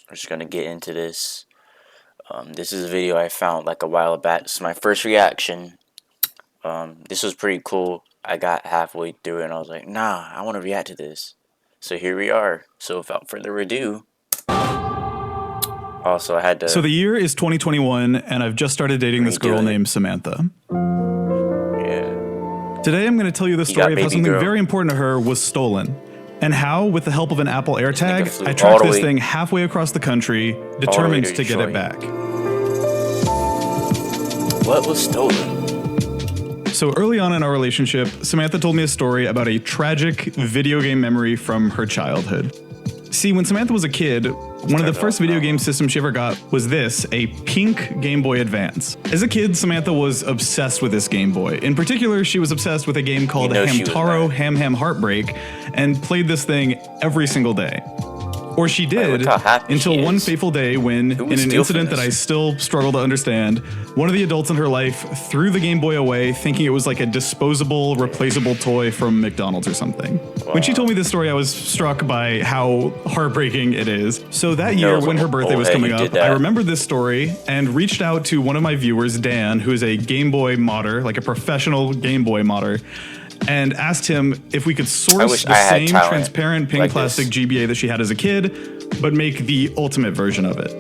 we're just gonna get into this. This is a video I found like a while back. This is my first reaction. This was pretty cool. I got halfway through and I was like, nah, I want to react to this. So here we are. So without further ado, also I had to. So the year is 2021, and I've just started dating this girl named Samantha. Yeah. Today I'm going to tell you the story of how something very important to her was stolen, and how, with the help of an Apple AirTag, I tracked this thing halfway across the country, determined to get it back. What was stolen? So early on in our relationship, Samantha told me a story about a tragic video game memory from her childhood. See, when Samantha was a kid, one of the first video game systems she ever got was this, a pink Game Boy Advance. As a kid, Samantha was obsessed with this Game Boy. In particular, she was obsessed with a game called Hamtaro Ham Ham Heartbreak, and played this thing every single day. Or she did, until one fateful day when, in an incident that I still struggle to understand, one of the adults in her life threw the Game Boy away, thinking it was like a disposable, replaceable toy from McDonald's or something. Wow. When she told me this story, I was struck by how heartbreaking it is. So that year, when her birthday was coming up, I remembered this story and reached out to one of my viewers, Dan, who is a Game Boy modder, like a professional Game Boy modder, and asked him if we could source the same transparent pink plastic GBA that she had as a kid, but make the ultimate version of it.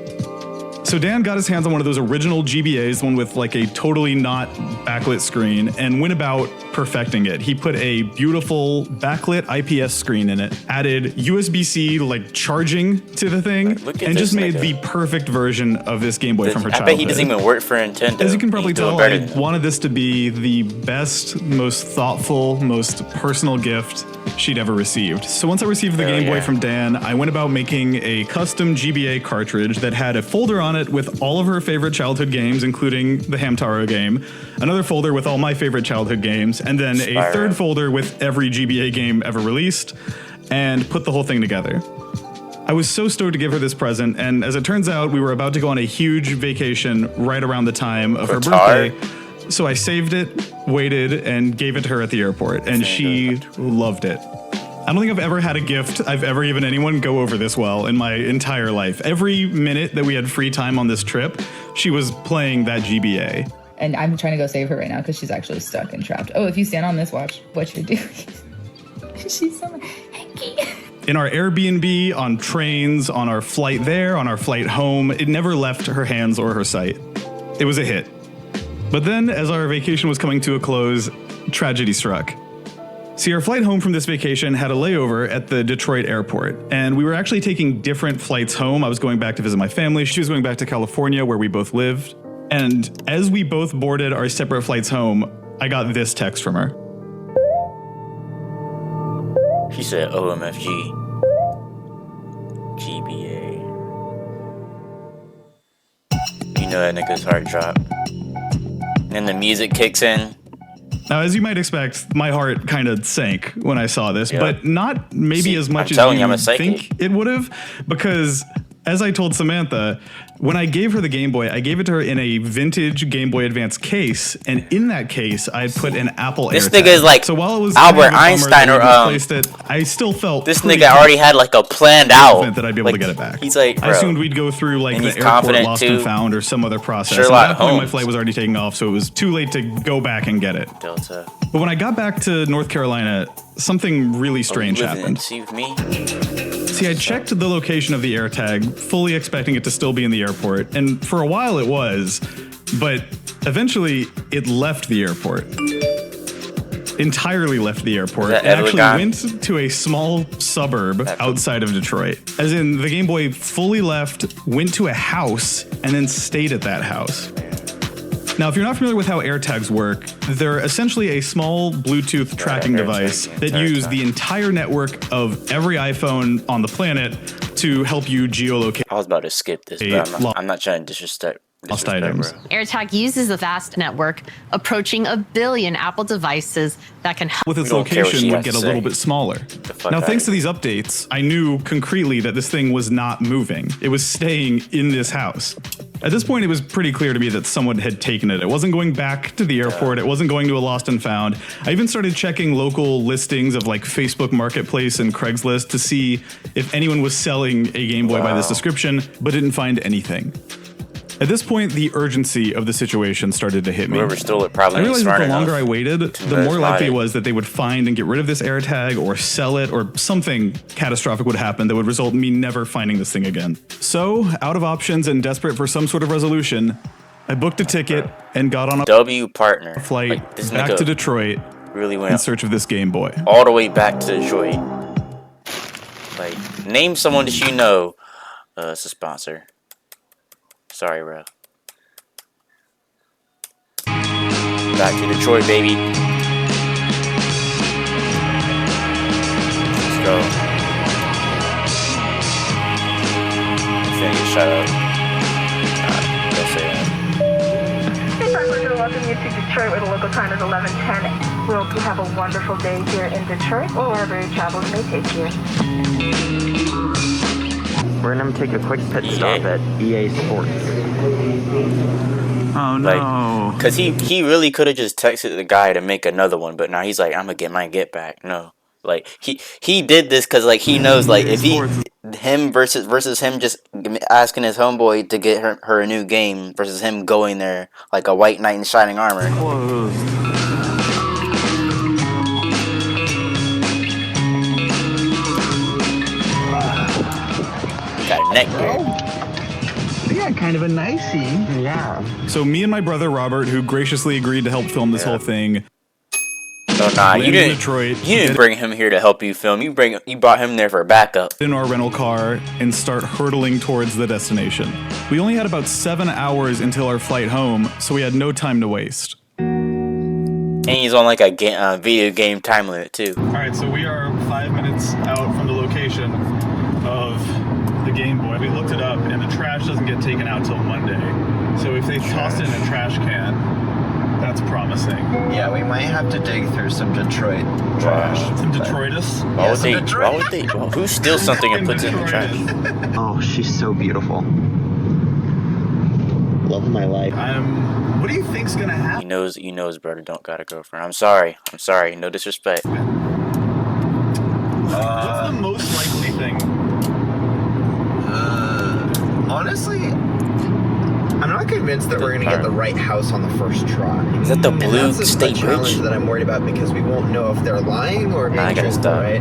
So Dan got his hands on one of those original GBAs, the one with like a totally not backlit screen, and went about perfecting it. He put a beautiful backlit IPS screen in it, added USB-C like charging to the thing, and just made the perfect version of this Game Boy from her childhood. I bet he doesn't even work for Nintendo. As you can probably tell, I wanted this to be the best, most thoughtful, most personal gift she'd ever received. So once I received the Game Boy from Dan, I went about making a custom GBA cartridge that had a folder on it with all of her favorite childhood games, including the Hamtaro game, another folder with all my favorite childhood games, and then a third folder with every GBA game ever released, and put the whole thing together. I was so stoked to give her this present, and as it turns out, we were about to go on a huge vacation right around the time of her birthday. So I saved it, waited, and gave it to her at the airport, and she loved it. I don't think I've ever had a gift I've ever given anyone go over this well in my entire life. Every minute that we had free time on this trip, she was playing that GBA. And I'm trying to go save her right now because she's actually stuck and trapped. Oh, if you stand on this, watch what you're doing. She's so hanky. In our Airbnb, on trains, on our flight there, on our flight home, it never left her hands or her sight. It was a hit. But then, as our vacation was coming to a close, tragedy struck. See, our flight home from this vacation had a layover at the Detroit airport, and we were actually taking different flights home. I was going back to visit my family. She was going back to California, where we both lived. And as we both boarded our separate flights home, I got this text from her. She said, OMFG. GBA. You know that nigga's heart dropped. And the music kicks in. Now, as you might expect, my heart kind of sank when I saw this, but not maybe as much as you think it would have, because as I told Samantha, when I gave her the Game Boy, I gave it to her in a vintage Game Boy Advance case, and in that case, I put an Apple AirTag. This nigga is like Albert Einstein or I still felt this nigga already had like a planned out that I'd be able to get it back. He's like, I assumed we'd go through like the airport lost and found or some other process. At that point, my flight was already taking off, so it was too late to go back and get it. Delta. But when I got back to North Carolina, something really strange happened. See, I checked the location of the AirTag, fully expecting it to still be in the airport, and for a while it was, but eventually it left the airport. Entirely left the airport. It actually went to a small suburb outside of Detroit. As in, the Game Boy fully left, went to a house, and then stayed at that house. Now, if you're not familiar with how AirTags work, they're essentially a small Bluetooth tracking device that use the entire network of every iPhone on the planet to help you geolocate. I was about to skip this, but I'm not trying to disrespect lost items. AirTag uses a vast network approaching 1 billion Apple devices that can help with its location would get a little bit smaller. Now, thanks to these updates, I knew concretely that this thing was not moving. It was staying in this house. At this point, it was pretty clear to me that someone had taken it. It wasn't going back to the airport. It wasn't going to a lost and found. I even started checking local listings of like Facebook Marketplace and Craigslist to see if anyone was selling a Game Boy by this description, but didn't find anything. At this point, the urgency of the situation started to hit me. Whoever stole it probably I ain't realized smart that the longer enough I waited, the more likely it was that they would find and get rid of this AirTag or sell it, or something catastrophic would happen that would result in me never finding this thing again. So, out of options and desperate for some sort of resolution, I booked a ticket and got on a W partner flight like, this back nigga to Detroit really in went search of this Game Boy. all the way back to Detroit. Like, name someone that you know as a sponsor. Sorry, bro. Back to Detroit, baby. Let's go. I'm finna get shut up. Don't say that. Hey, I'd like to welcome you to Detroit, where the local time is 11:10. We hope you have a wonderful day here in Detroit, or wherever your travels may take you. We're gonna take a quick pit stop at EA Sports. Oh no. Like, cause he really could have just texted the guy to make another one, but now he's like, I'm gonna get my get back. No, like he did this cause like he knows like if him versus him just asking his homeboy to get her a new game versus him going there like a white knight in shining armor. Got a neck beard. Yeah, kind of a nicey. Yeah. So me and my brother Robert, who graciously agreed to help film this whole thing, No, nah, you landed in didn't. Detroit, You didn't bring him here to help you film. You brought him there for backup. in our rental car and start hurtling towards the destination. We only had about 7 hours until our flight home, so we had no time to waste. And he's on like a video game time limit too. All right, so we are 5 minutes out from the location of the Game Boy. We looked it up, and the trash doesn't get taken out till Monday. So if they tossed it in a trash can, that's promising. Yeah, we might have to dig through some Detroit trash. Some Detroitus. Why would they? Who steals something and puts it in the trash? Oh, she's so beautiful. Love of my life. What do you think's gonna happen? You know his brother don't got a girlfriend. I'm sorry. No disrespect. What's the most likely thing? Honestly, I'm not convinced that we're going to get the right house on the first try. Is that the And blue that's state the challenge bridge? that I'm worried about, because we won't know if they're lying or being I gotta truthful, stop. right?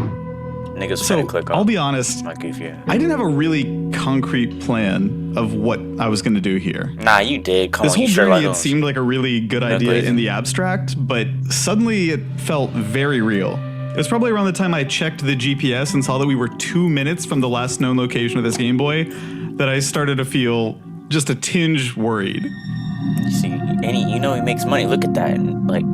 Niggas So, finna click off. I'll be honest, My goofy ass. I didn't have a really concrete plan of what I was gonna do here. Nah, you did. Come This on, whole you Sherlock journey, it Holmes. seemed like a really good idea crazy. in the abstract, but suddenly it felt very real. It was probably around the time I checked the GPS and saw that we were 2 minutes from the last known location of this Game Boy that I started to feel just a tinge worried. You see, and he makes money. Look at that. And, like,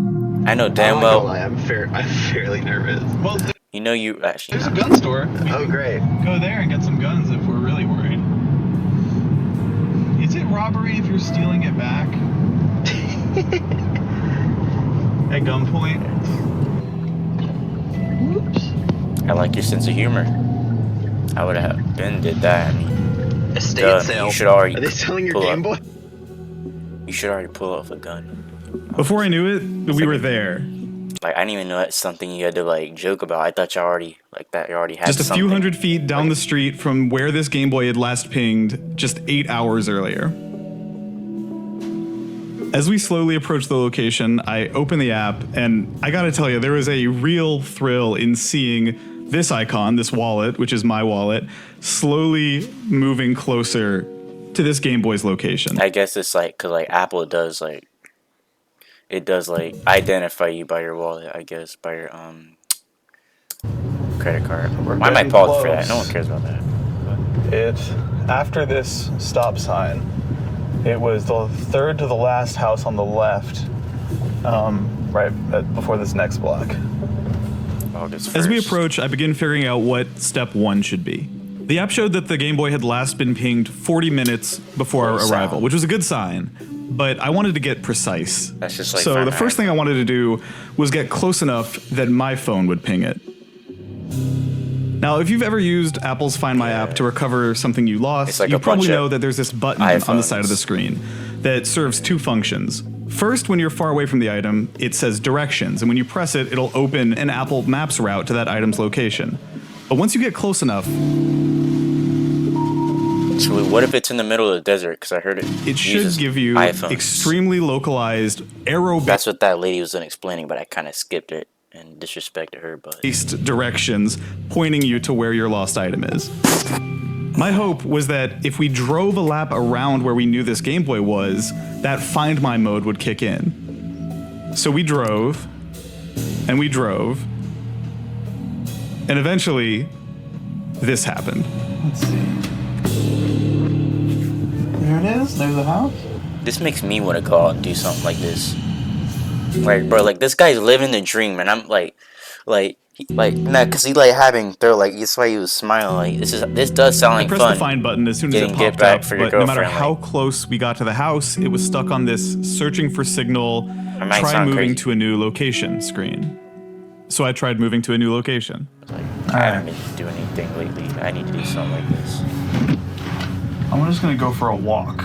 I know damn I'm not gonna well. lie, I'm fairly nervous. Well, You know you actually. there's a gun store. Oh, great. Go there and get some guns if we're really worried. Is it robbery if you're stealing it back? At gunpoint? I like your sense of humor. I would have been did that. I mean, Estate duh, sale. you should already Are they selling your pull Game up. Boy? You should already pull off a gun. Before I knew it, we were there. Like, I didn't even know that's something you had to like joke about. I thought you already had Just a something. few hundred feet down the street from where this Game Boy had last pinged just 8 hours earlier. As we slowly approached the location, I opened the app, and I gotta tell you, there was a real thrill in seeing this icon, this wallet, which is my wallet, slowly moving closer to this Game Boy's location. I guess it's like, cause like Apple does like, it does like identify you by your wallet. I guess by your credit card. I might pause for that. No one cares about that. After this stop sign, it was the third to the last house on the left, before this next block. August 1st. As we approach, I begin figuring out what step one should be. The app showed that the Game Boy had last been pinged 40 minutes before our arrival, which was a good sign, but I wanted to get precise. That's just like so fine the first thing I wanted to do was get close enough that my phone would ping it. Now, if you've ever used Apple's Find My app to recover something you lost, like you a probably bunch of know that there's this button on the side of the iPhones. screen that serves two functions. First, when you're far away from the item, it says directions, and when you press it, it'll open an Apple Maps route to that item's location. But once you get close enough, So what if it's in the middle of the desert? Because I heard it should uses give you iPhones. extremely localized arrow-based That's what that lady was explaining, but I kind of skipped it and disrespected her. But directions pointing you to where your lost item is. My hope was that if we drove a lap around where we knew this Game Boy was, that Find My mode would kick in. So we drove, and we drove, and eventually, this happened. Let's see. There it is. There's the house. this makes me want to go out and do something like this. Like, bro, like this guy's living the dream, and I'm like, nah, cause he like having throw, like that's why he was smiling. Like this does sound like I pressed fun. the find button as soon as it Getting get popped back up, for your but no matter girlfriend, how like- close we got to the house, it was stuck on this searching for signal, might try sound moving crazy. to a new location screen. So I tried moving to a new location. Like, I haven't been doing anything lately. I need to do something like this. I'm just gonna go for a walk.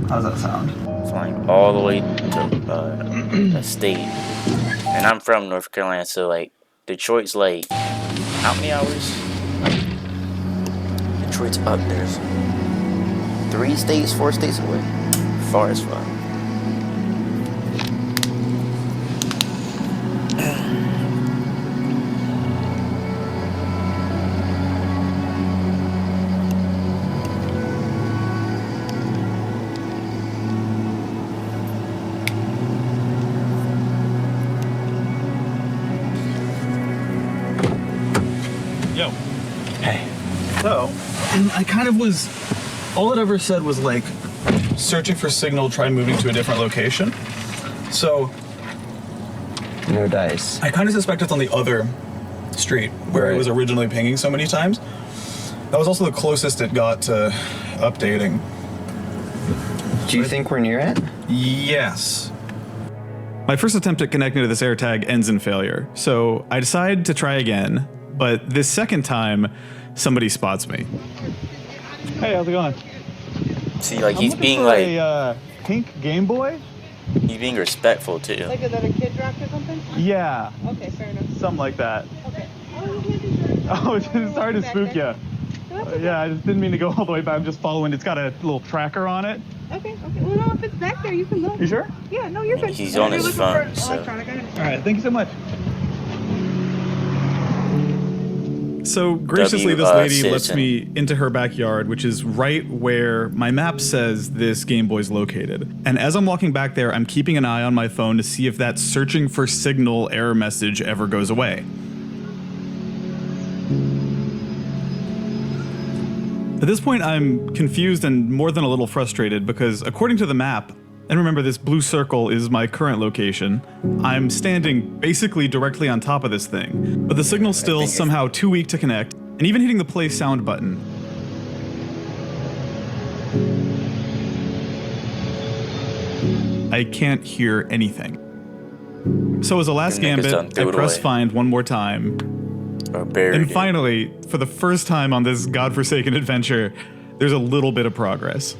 How's that sound? Flying all the way to a state, and I'm from North Carolina, so like Detroit's like how many hours? Detroit's up there, so 3 states, 4 states away, far as fuck. Yo. Hey. So, I kind of was, all it ever said was like, searching for signal, try moving to a different location. So, No dice. I kind of suspect it's on the other street where it Right. was originally pinging so many times. That was also the closest it got to updating. Do you think we're near it? Yes. My first attempt at connecting to this AirTag ends in failure, so I decide to try again, but this second time, somebody spots me. Hey, how's it going? See, like he's being like pink Game Boy? he's being respectful too. Like, is that a kid rock or something? Yeah, Okay, fair enough. something like that. Okay. Oh, you can't do Oh, sorry to spook you. Yeah, I just didn't mean to go all the way back. I'm just following. It's got a little tracker on it. Okay, okay. Well, no, if it's back there, you can go. You sure? Yeah, no, you're good. He's on You're his looking for phone, so- electronic, I understand. All right, thank you so much. So graciously, this lady lets citizen. me into her backyard, which is right where my map says this Game Boy's located. And as I'm walking back there, I'm keeping an eye on my phone to see if that searching for signal error message ever goes away. At this point, I'm confused and more than a little frustrated because according to the map, and remember this blue circle is my current location, I'm standing basically directly on top of this thing, but the signal's still somehow too weak to connect, and even hitting the play sound button. I can't hear anything. So as a last Your niggas done gambit, threw I it press away. find one more time, Or buried and it. finally, for the first time on this godforsaken adventure, there's a little bit of progress.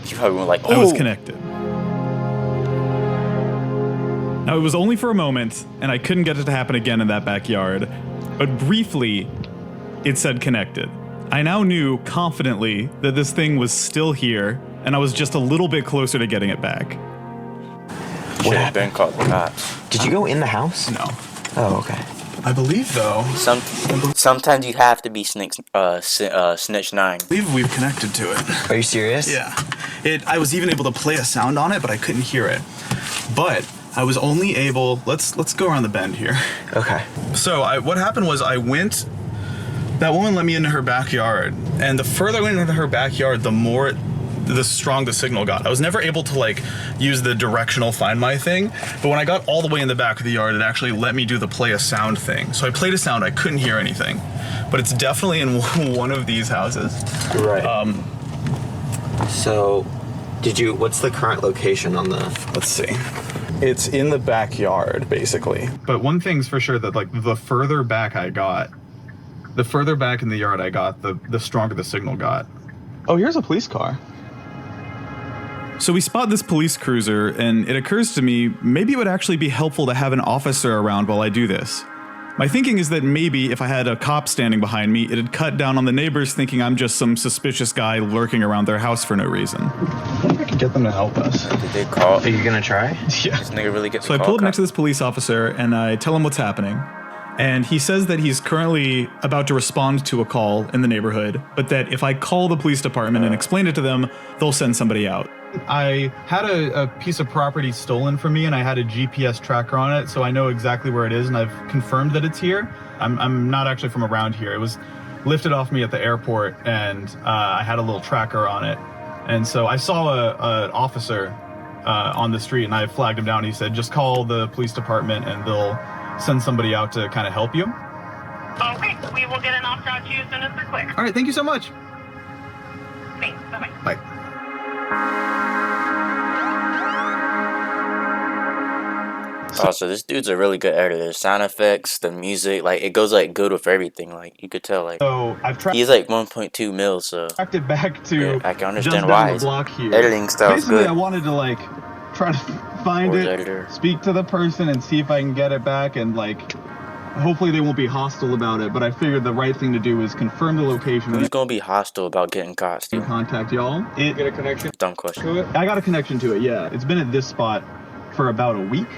You probably went like, I was "Oh." connected. Now, it was only for a moment, and I couldn't get it to happen again in that backyard, but briefly, it said connected. I now knew confidently that this thing was still here, and I was just a little bit closer to getting it back. Should have been called the cops. Did you go in the house? No. Oh, okay. I believe, though, Sometimes you have to be snitch 9. we've connected to it. Are you serious? Yeah. I was even able to play a sound on it, but I couldn't hear it. But I was only able, let's go around the bend here. Okay. So what happened was that woman let me into her backyard, and the further I went into her backyard, the strong the signal got. I was never able to like use the directional find my thing, but when I got all the way in the back of the yard, it actually let me do the play a sound thing. So I played a sound, I couldn't hear anything, but it's definitely in one of these houses. Right. So, what's the current location on the... Let's see. It's in the backyard, basically. But one thing's for sure that, like, the further back I got, the further back in the yard I got, the stronger the signal got. Oh, here's a police car. So we spot this police cruiser, and it occurs to me, maybe it would actually be helpful to have an officer around while I do this. My thinking is that maybe if I had a cop standing behind me, it'd cut down on the neighbors thinking I'm just some suspicious guy lurking around their house for no reason. I wonder if I could get them to help us. Did they call? Are you gonna try? Yeah. This nigga really gets So I pull up next to this police officer, and I tell him what's happening. And he says that he's currently about to respond to a call in the neighborhood, but that if I call the police department and explain it to them, they'll send somebody out. I had a piece of property stolen from me, and I had a GPS tracker on it, so I know exactly where it is, and I've confirmed that it's here. I'm not actually from around here. It was lifted off me at the airport, and I had a little tracker on it. And so I saw an officer on the street, and I flagged him down. He said, just call the police department, and they'll send somebody out to kind of help you. Okay, we will get an officer out to you as soon as they're clear. All right, thank you so much. Thanks, bye-bye. Bye. Oh, so this dude's a really good editor. The sound effects, the music, like it goes like good with everything. Like you could tell, like So I've tracked he's like 1.2 mil. So it back to yeah, I can just understand down why the his block here. editing style's Basically, good. I wanted to like try to find Or the it, editor. speak to the person, and see if I can get it back, and like hopefully they won't be hostile about it. But I figured the right thing to do is confirm the location Who's and gonna be hostile about getting caught? Steve? contact y'all. Get a connection Dumb question. to it? I got a connection to it. Yeah, it's been at this spot for about a week,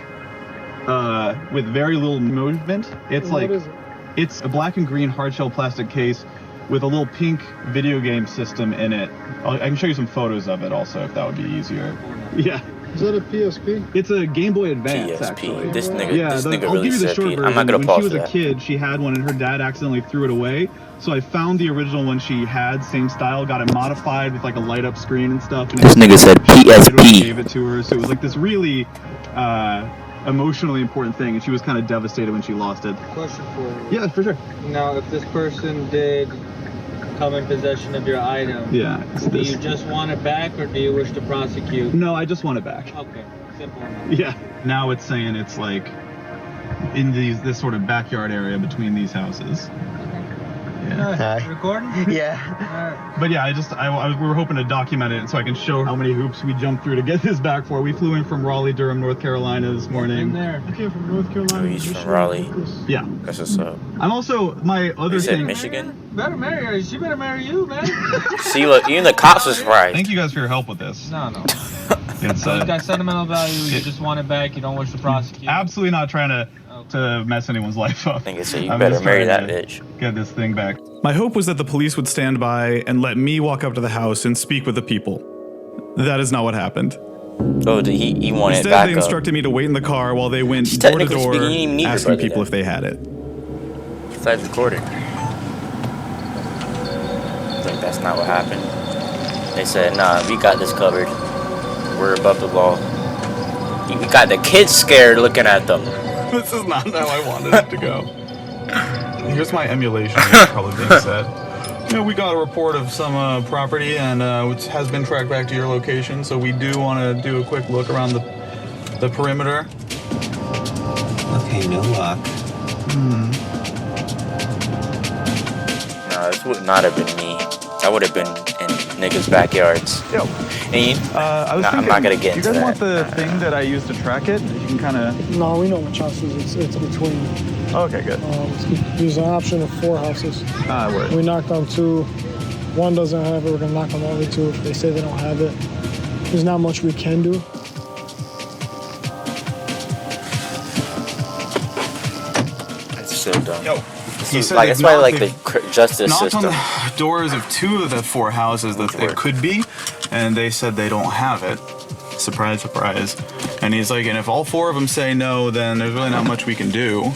with very little movement. It's What like is it? it's a black and green hardshell plastic case with a little pink video game system in it. I can show you some photos of it also if that would be easier. Yeah. Is that a PSP? It's a Game Boy Advance, PSP. actually. This nigga, Yeah, this nigga I'll really give you the said short P. version. I'm not gonna When pause she was for a that. kid, she had one, and her dad accidentally threw it away. So I found the original one she had, same style, got it modified with like a light up screen and stuff. And This nigga said PSP. Gave it to her, so it was like this really emotionally important thing, and she was kind of devastated when she lost it. Question for you. Yeah, for sure. Now, if this person did come in possession of your item, Yeah, it's do this. you just want it back or do you wish to prosecute? No, I just want it back. Okay, simple enough. Yeah. Now it's saying it's like in this sort of backyard area between these houses. Yeah. Recording? Yeah. But yeah, we were hoping to document it so I can show how many hoops we jumped through to get this back for. We flew in from Raleigh, Durham, North Carolina this In morning. there. I came from North Oh, Carolina. he's from Raleigh. Yeah. That's what's up. I'm also, my other You said thing. Michigan? Better marry her. She better marry you, man. See, look, even the cops are surprised. Thank you guys for your help with this. No. It's So it's got sentimental value. You just want it back. You don't wish to prosecute. absolutely not trying to mess anyone's life up. I think it said you I'm better just marry trying that to bitch. Get this thing back. My hope was that the police would stand by and let me walk up to the house and speak with the people. That is not what happened. Oh, he wanted Instead, it back they up. instructed me to wait in the car while they went door to Technically door speaking, you didn't even need your asking brother people then. if they had it. Besides recording. I think that's not what happened. They said, nah, we got this covered. We're above the law. We got the kids scared looking at them. This is not how I wanted it to go. Here's my emulation, that's probably being said. You know, we got a report of some property, and which has been tracked back to your location, so we do want to do a quick look around the perimeter. Okay, no luck. No, this would not have been me. I would have been in niggas' backyards. Yo. And I was nah, I'm thinking, not gonna get you into guys that. want the thing that I used to track it? You can kind of... No, we know which houses it's between. Okay, good. There's an option of 4 houses. Word. We knocked on 2. One doesn't have it. We're gonna knock on the other 2 if they say they don't have it. There's not much we can do. It's so dumb. Yo. He said Like, they've that's why I like knocked- the justice knocked on system. the doors of 2 of the 4 houses that it could be, and they said they don't have it. Surprise, surprise. And he's like, and if all 4 of them say no, then there's really not much we can do.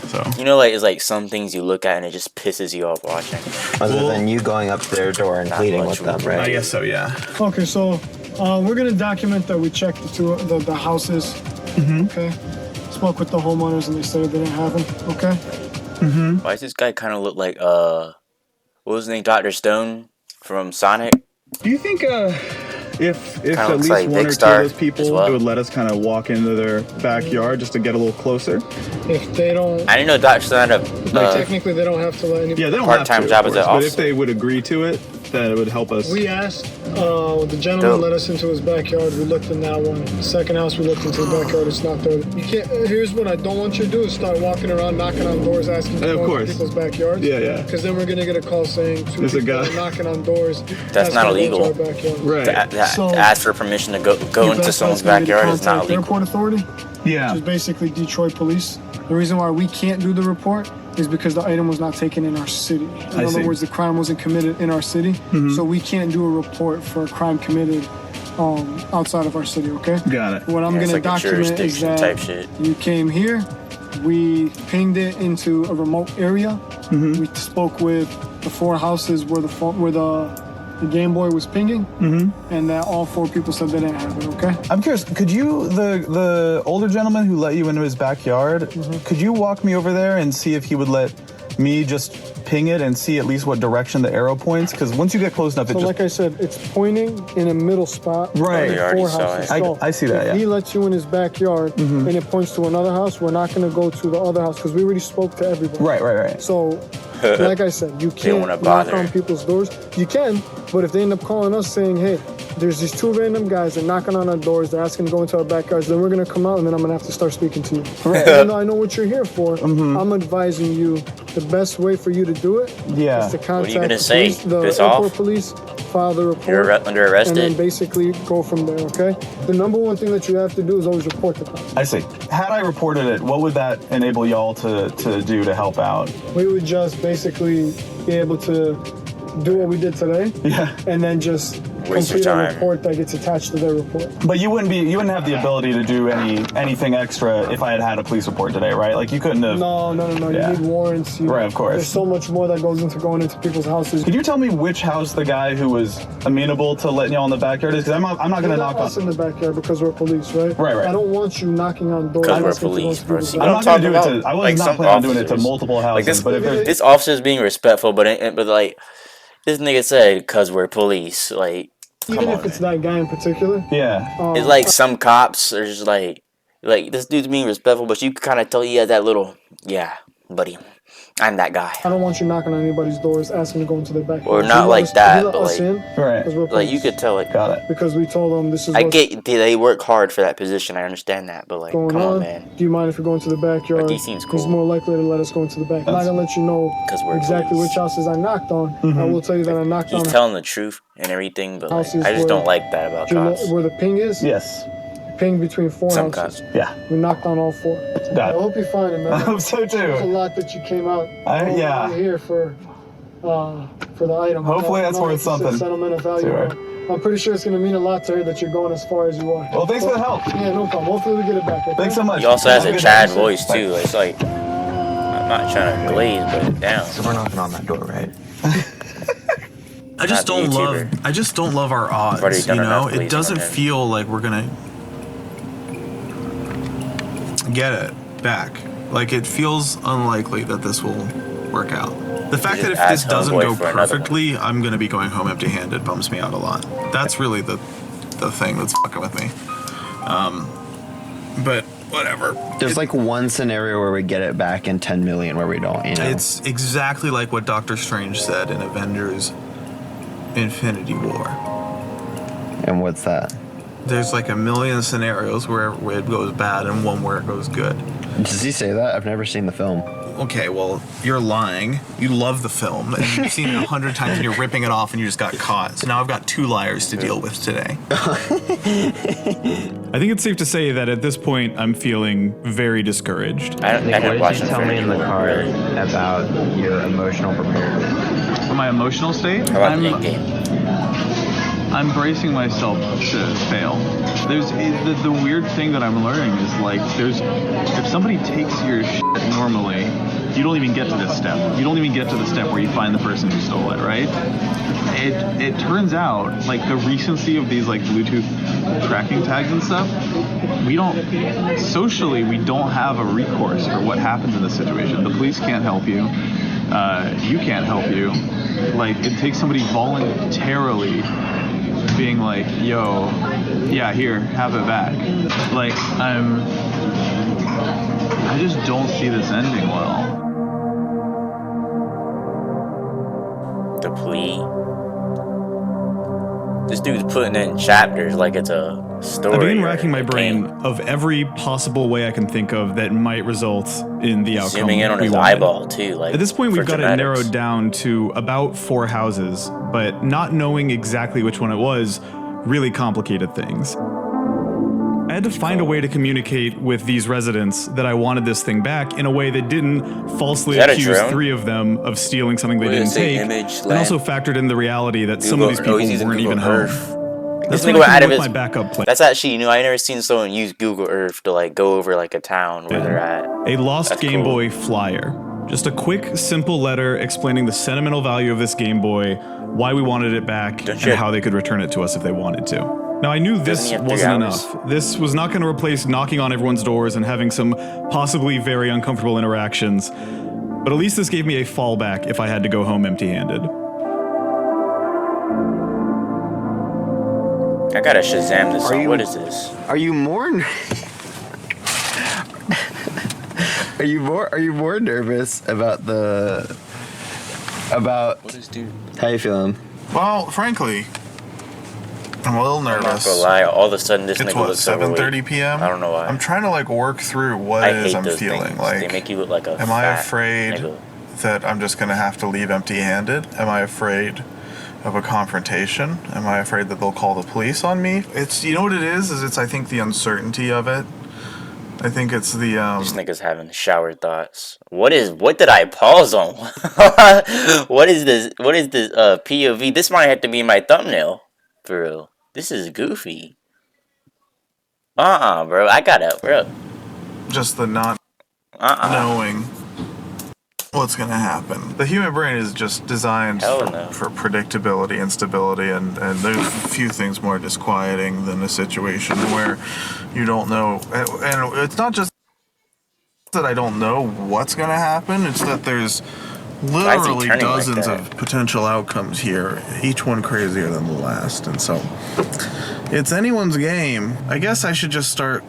So You know, like, it's like some things you look at and it just pisses you off watching. Other than you going up to their door and Not pleading much with them, we- I right? guess so, yeah. Okay, so we're gonna document that we checked the houses. Okay. Spoke with the homeowners and they said they didn't have them. Okay. Why does this guy kind of look like, what was his name? Dr. Stone from Sonic? Do you think if Kinda at looks least like one Big or two Star of those people as well. would let us kind of walk into their backyard just to get a little closer. If they don't, I didn't know doctors had a technically they don't have to let anybody. Yeah, they don't part-time have to, job of as an course, but if officer. they would agree to it, then it would help us. We asked, the gentleman Dope. let us into his backyard. We looked in that one. The second house we looked into the backyard. It's not there. You can't. Here's what I don't want you to do: is start walking around, knocking on doors, asking to Of go into course. people's backyards. Yeah. Because then we're gonna get a call saying two There's a people guy. are knocking on doors. That's not asking to go illegal. into our backyard. Right. to ask for permission to go Your into best someone's bet's gonna be to backyard is not contact illegal. Airport Authority, Yeah. which is basically Detroit police. The reason why we can't do the report is because the item was not taken in our city. In other see. words, the crime wasn't committed in our city, so we can't do a report for a crime committed outside of our city. Okay. Got it. What I'm Yeah, it's going to like a document is jurisdiction that type shit. you came here, we pinged it into a remote area. We spoke with the 4 houses where the Game Boy was pinging, and that all 4 people said they didn't have it. Okay. I'm curious, could you, the older gentleman who let you into his backyard, could you walk me over there and see if he would let me just ping it and see at least what direction the arrow points? Because once you get close enough, it So just... like I said, it's pointing in a middle spot. Right. Oh, they already 4 saw houses. it. So I see that, if yeah. he lets you in his backyard and it points to another house, we're not going to go to the other house because we already spoke to everybody. Right. So, like I said, you They can't wanna knock bother. on people's doors. You can, but if they end up calling us saying, hey, there's these 2 random guys, they're knocking on our doors, they're asking to go into our backyards, then we're going to come out and then I'm going to have to start speaking to you. Even though I know what you're here for, I'm advising you the best way for you to do it Yeah. is to contact gonna the say? police, the Piss airport off? police, file the report. You're under arrested. And then basically go from there, okay? The number one thing that you have to do is always report the crime. I see. Had I reported it, what would that enable y'all to do to help out? We would just basically be able to do what we did today, and then just Waste your complete a time. report that gets attached to their report. But you wouldn't have the ability to do anything extra if I had a police report today, right? Like you couldn't have. No. Yeah. You need warrants. Right, of course. There's so much more that goes into going into people's houses. Could you tell me which house the guy who was amenable to letting y'all in the backyard is? Because I'm not going to You're knock not us on. in the backyard because we're police, right? Right. I don't want you knocking on doors. Because we're asking to go police, into bro. people's See, I'm what not I'm going talking to do it about? to. I was Like, not some planning on doing it to officers- multiple houses. Like this, but if there's this officer is being respectful, but like this nigga said, because we're police. Like, come Even on, if it's man. that guy in particular. yeah. It's like some cops are just like this dude's being respectful, but you can kind of tell he has that little, yeah, buddy, I'm that guy. I don't want you knocking on anybody's doors asking to go into their backyard. Or If not you like let us- that, if you let but us like- in, Right. 'cause we're Like you police. could tell, like Got it. Because we told them this is I what's get they work hard for that position. I understand that, but like, going come on, on. man. Do you mind if we go into the backyard? Like, he seems He's cool. more likely to let us go into the back. I'm not gonna let you know 'Cause we're exactly police. which houses I knocked on. I will tell you that I knocked He's on telling the truth and everything, but like, houses I just where- don't like that about Do you know cops. where the ping is? Yes. Ping between 4 Some houses. cops. Yeah. We knocked on all 4. Got I it. hope you find it, man. I hope so There's a too. lot that you came out Yeah. here for the item. Hopefully that's worth it's a something Settlement of value. to her. but I'm pretty sure it's gonna mean a lot to her that you're going as far as you are. Well, thanks for the help. Yeah, no problem. Hopefully we get it back. Okay? Thanks so much. He also has Have a good Chad day. voice Bye. too. It's like I'm not trying to glaze, but damn. So we're knocking on that door, right? I just Not the don't love. YouTuber. I just don't love our already odds. done You know, enough it glazing doesn't on him. feel like we're gonna get it back. Like it feels unlikely that this will work out. The fact that if just this ask doesn't homeboy go for another one. perfectly, I'm gonna be going home empty-handed. Bums me out a lot. That's really the thing that's fucking with me. But whatever. There's like one scenario where we get it back in 10 million where we don't, you know? It's exactly like what Doctor Strange said in Avengers Infinity War. And what's that? There's like a million scenarios where it goes bad and one where it goes good. Does he say that? I've never seen the film. Okay, well, you're lying. You love the film, and you've seen it 100 times, and you're ripping it off, and you just got caught. So now I've got 2 liars to deal with today. I think it's safe to say that at this point, I'm feeling very discouraged. I Nick, didn't what watch did you tell me in the car about your emotional preparedness? For my emotional state, How about the game? I'm bracing myself to fail. There's the weird thing that I'm learning is like if somebody takes your shit normally, you don't even get to this step. You don't even get to the step where you find the person who stole it, right? It turns out like the recency of these like Bluetooth tracking tags and stuff, we don't have a recourse for what happens in this situation. The police can't help you. You can't help you. Like it takes somebody voluntarily being like, yo, yeah, here, have it back. Like, I just don't see this ending well. The plea. This dude's putting it in chapters like it's a story. I begin racking my brain of every possible way I can think of that might result in the outcome. Zooming in on his wanted. eyeball too. Like at this point, we've got it genetics. narrowed down to about 4 houses, but not knowing exactly which one it was really complicated things. I had to find a way to communicate with these residents that I wanted this thing back in a way that didn't falsely accuse 3 of them of stealing something they didn't take, and also factored in the reality that some of these people weren't even home. That's when I came up with my backup plan. That's actually, I never seen someone use Google Earth to like go over like a town where they're at. A lost Game Boy flyer. Just a quick, simple letter explaining the sentimental value of this Game Boy, why we wanted it back, and how they could return it to us if they wanted to. Now, I knew this wasn't enough. This was not going to replace knocking on everyone's doors and having some possibly very uncomfortable interactions, but at least this gave me a fallback if I had to go home empty-handed. I gotta Shazam this song. What is this? Are you more... Are you more nervous about what is dude? How you feeling? Well, frankly, I'm a little nervous. I'm not gonna lie, all of a sudden this it's nigga looks 7:30 p.m. I don't know why. I'm trying to like work through what it is I'm feeling. Things. Like, they make you look like a am I afraid that I'm just gonna have to leave empty-handed? Am I afraid of a confrontation? Am I afraid that they'll call the police on me? It's, you know what it is it's I think the uncertainty of it. I think it's the This nigga's having shower thoughts. What did I pause on? What is this POV? This might have to be my thumbnail. For real. This is goofy. Bro. I gotta, bro. Just the not knowing what's gonna happen. The human brain is just designed for predictability and stability, and there's a few things more disquieting than a situation where you don't know. And it's not just that I don't know what's gonna happen, it's that there's literally dozens of potential outcomes here, each one crazier than the last, and so it's anyone's game. I guess I should just start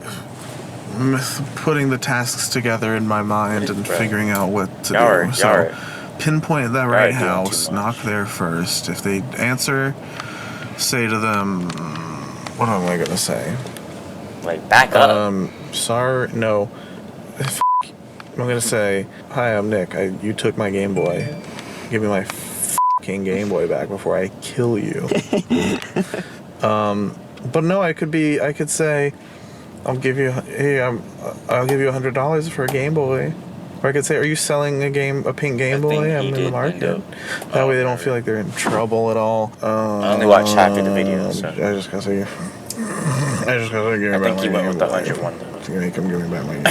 putting the tasks together in my mind and figuring out what to do. So pinpoint that right house, knock there first. If they answer, say to them, what am I gonna say? Like, back up. Sorry, no. I'm gonna say, hi, I'm Nick. You took my Game Boy. Give me my fucking Game Boy back before I kill you. But no, I could say, I'll give you $100 for a Game Boy. Or I could say, are you selling a pink Game Boy? I'm in the market. That way they don't feel like they're in trouble at all. I only watched half of the video, so. I just gotta say, give me back my Game Boy. I think he went with the 100 one, though. Come give me back my Game Boy.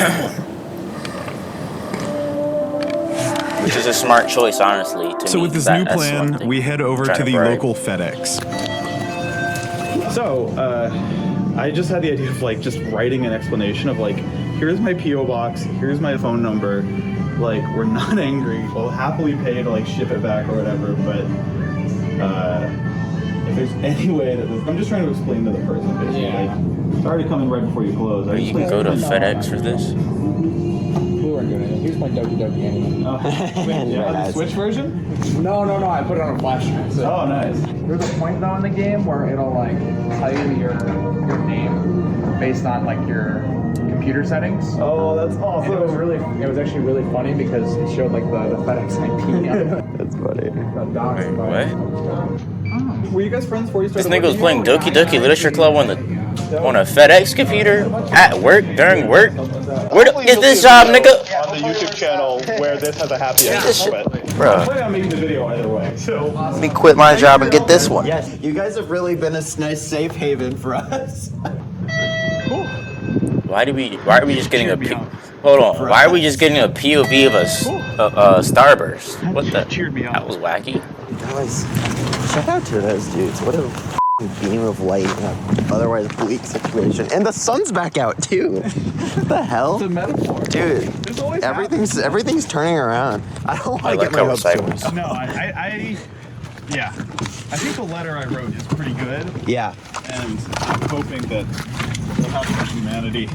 Which is a smart choice, honestly. So with this new plan, we head over to the local FedEx. So, I just had the idea of like just writing an explanation of like, here's my P.O. box, here's my phone number. Like, we're not angry. We'll happily pay to like ship it back or whatever. But if there's any way that I'm just trying to explain to the person basically. Yeah. Like, sorry to come in right before you close. You can go to FedEx for this. Here's my Doki Doki anime. The Switch version? No, I put it on a flash drive. So. Oh, nice. There's a point though in the game where it'll like tell you your name based on like your computer settings. Oh, that's awesome. And it was actually really funny because it showed like the FedEx IP. That's funny. What? Were you guys friends before you started? This nigga was playing Doki Doki Literature Club on a FedEx computer at work during work. Where is this job, nigga? On the YouTube channel where this has a happy ending. Bro. I'm planning on making the video either way. So let me quit my job and get this one. Yes, you guys have really been a nice safe haven for us. Why are we just getting a hold on? Why are we just getting a POV of a Starburst? What the? That was wacky. That was. Shout out to those dudes. What a beam of light in an otherwise bleak situation. And the sun's back out too. What the hell? It's a metaphor. Dude, everything's turning around. I don't want to get my hopes too much. No, Yeah. I think the letter I wrote is pretty good. Yeah. And I'm hoping that they'll have some humanity.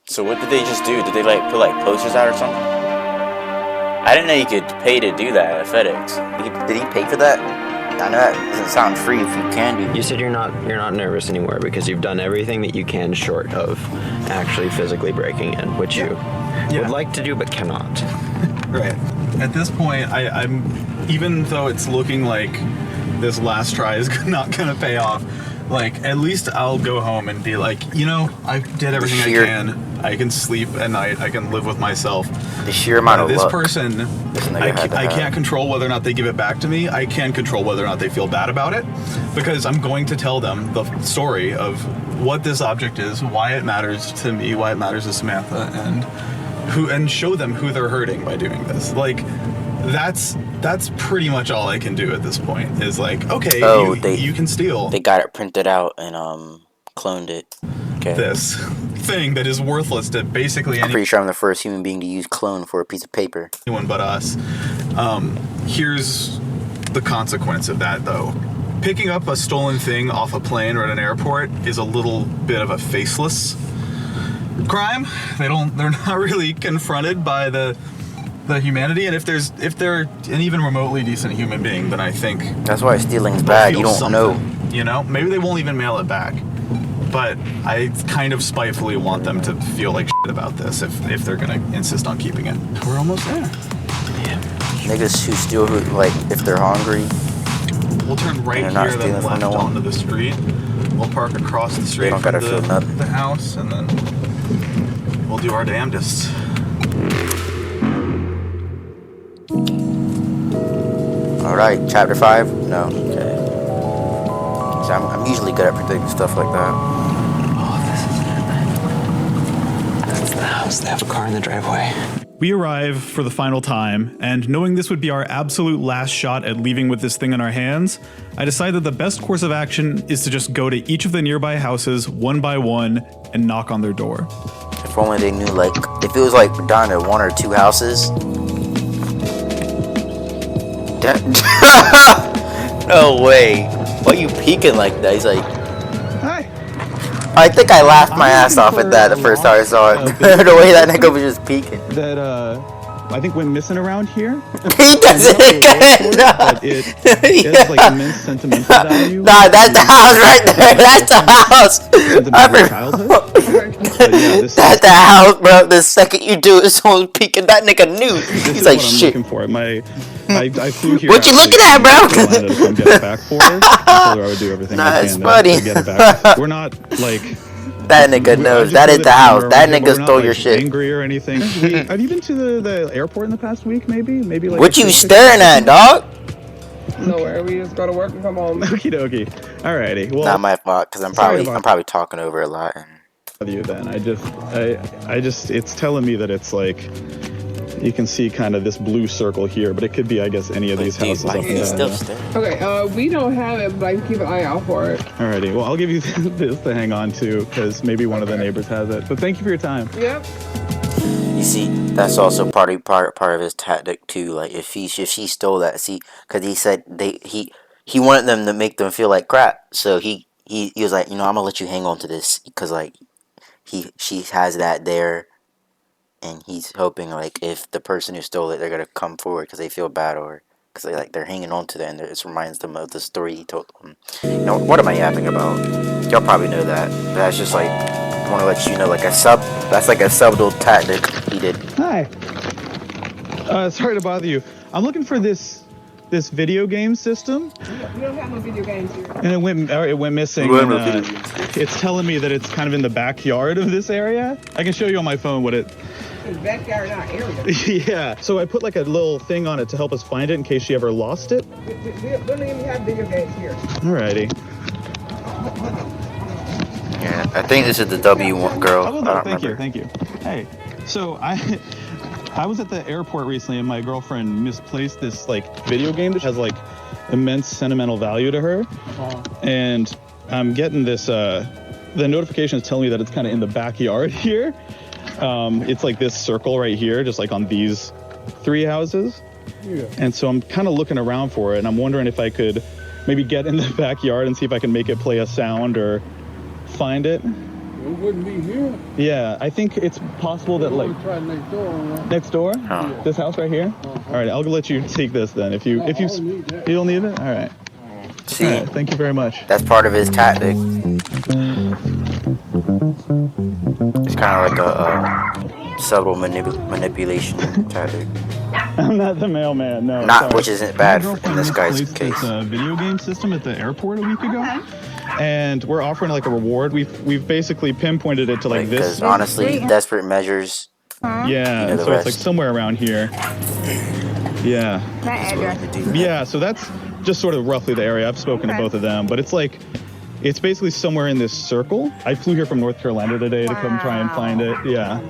So what did they just do? Did they like put like posters out or something? I didn't know you could pay to do that at FedEx. Did he pay for that? I know that doesn't sound free if you can do. You said you're not nervous anymore because you've done everything that you can short of actually physically breaking in, which you would like to do but cannot. Right. At this point, I'm even though it's looking like this last try is not gonna pay off, like at least I'll go home and be like, you know, I did everything I can. I can sleep at night. I can live with myself. The sheer amount of this luck. person, I can't control whether or not they give it back to me. I can control whether or not they feel bad about it, because I'm going to tell them the story of what this object is, why it matters to me, why it matters to Samantha, and show them who they're hurting by doing this. Like, that's pretty much all I can do at this point. Is like, okay, you can steal. They got it printed out and cloned it. Okay. This thing that is worthless to basically I'm pretty sure I'm the first human being to use clone for a piece of paper. Anyone but us. Here's the consequence of that, though. Picking up a stolen thing off a plane or at an airport is a little bit of a faceless crime. They're not really confronted by the humanity, and if they're an even remotely decent human being, then I think that's why stealing's bad. You don't know. You know, maybe they won't even mail it back. But I kind of spitefully want them to feel like shit about this if they're gonna insist on keeping it. We're almost there. Yeah. Niggas who steal, like, if they're hungry. We'll turn right here, then left onto the street. We'll park across the street from the house, and then we'll do our damnedest. All right, chapter 5. No. Okay. So I'm usually good at predicting stuff like that. That's the house. They have a car in the driveway. We arrive for the final time, and knowing this would be our absolute last shot at leaving with this thing in our hands, I decided that the best course of action is to just go to each of the nearby houses one by one and knock on their door. If only they knew, like, if it was like down to 1 or 2 houses. No way. Why are you peeking like that? He's like, hi. I think I laughed my ass off at that the first time I saw it. The way that nigga was just peeking. That I think went missing around here. He does it again. But it has like immense sentimental value. Nah, that's the house right there. That's the house. That's the house, bro. The second you do it, someone's peeking. That nigga knew. He's like, shit. I flew here. What you looking at, bro? To come get it back for her. I told her I would do everything I can to get it back. We're not like. That nigga knows. That is the house. That nigga stole your shit. Angry or anything. Have you been to the airport in the past week? Maybe like. What you staring at, dog? Nowhere. We just go to work and come home. Okie dokie. Alrighty. Well, not my fault, because I'm probably talking over a lot. You then. I just it's telling me that it's like. You can see kind of this blue circle here, but it could be, I guess, any of these houses up and down. Okay, we don't have it, but I can keep an eye out for it. Alrighty, well, I'll give you this to hang on to, because maybe one of the neighbors has it. But thank you for your time. Yep. You see, that's also part of his tactic too. Like if she stole that, see, because he said he wanted them to make them feel like crap. So he was like, you know, I'm gonna let you hang on to this, because like she has that there. And he's hoping, like, if the person who stole it, they're gonna come forward because they feel bad, or because they're hanging on to that, and it reminds them of the story he told them. You know, what am I yapping about? Y'all probably know that. That's just like, I want to let you know, like that's like a subtle tactic he did. Hi. Sorry to bother you. I'm looking for this video game system. We don't have no video games here. And it went missing. It's telling me that it's kind of in the backyard of this area. I can show you on my phone what it. It's backyard, not area. Yeah. So I put like a little thing on it to help us find it in case she ever lost it. We don't even have video games here. Alrighty. Yeah, I think this is the W1 girl. Oh, thank you. Hey, so I was at the airport recently, and my girlfriend misplaced this like video game that has like immense sentimental value to her, and I'm getting this. The notification is telling me that it's kind of in the backyard here. It's like this circle right here, just like on these 3 houses. And so I'm kind of looking around for it, and I'm wondering if I could maybe get in the backyard and see if I can make it play a sound or find it. It wouldn't be here. Yeah, I think it's possible that like Try next door. next door, this house right here. All right, I'll let you take this then. If you you don't need it, all right. See, all right, thank you very much. That's part of his tactic. It's kind of like a subtle manipulation tactic. I'm not the mailman, no. Not, sorry. which isn't bad My in this guy's misplaced case. This video game system at the airport a week ago, and we're offering like a reward. We've basically pinpointed it to like this. Because honestly, desperate measures. Yeah, you know and the so rest. it's like somewhere around here. Yeah. Yeah, so that's just sort of roughly the area. I've spoken to both of them, but it's basically somewhere in this circle. I flew here from North Carolina today to come try and find it. Yeah.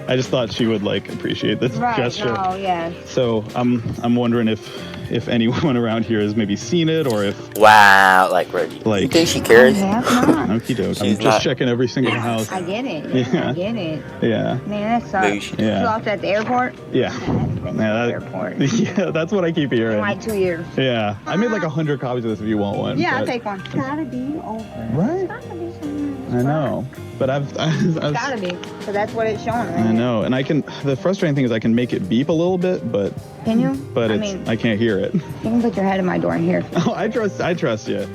I just thought she would like appreciate this gesture. Oh, yes. So I'm wondering if anyone around here has maybe seen it or if like you think she cares? Okie doke. I'm just checking every single house. I get it. Yeah. I get it. Yeah. Man, that sucks. Yeah. You lost at the airport? Yeah. Yeah, that's what I keep hearing. In like 2 years. Yeah. I made like 100 copies of this if you want one. Yeah, I'll but- take one. Gotta be over. Right? I know. But I've It's gotta be, because that's what it's showing. I know, and the frustrating thing is I can make it beep a little bit, but Can you? But I can't hear it. You can put your head in my door and hear. Oh, I trust you.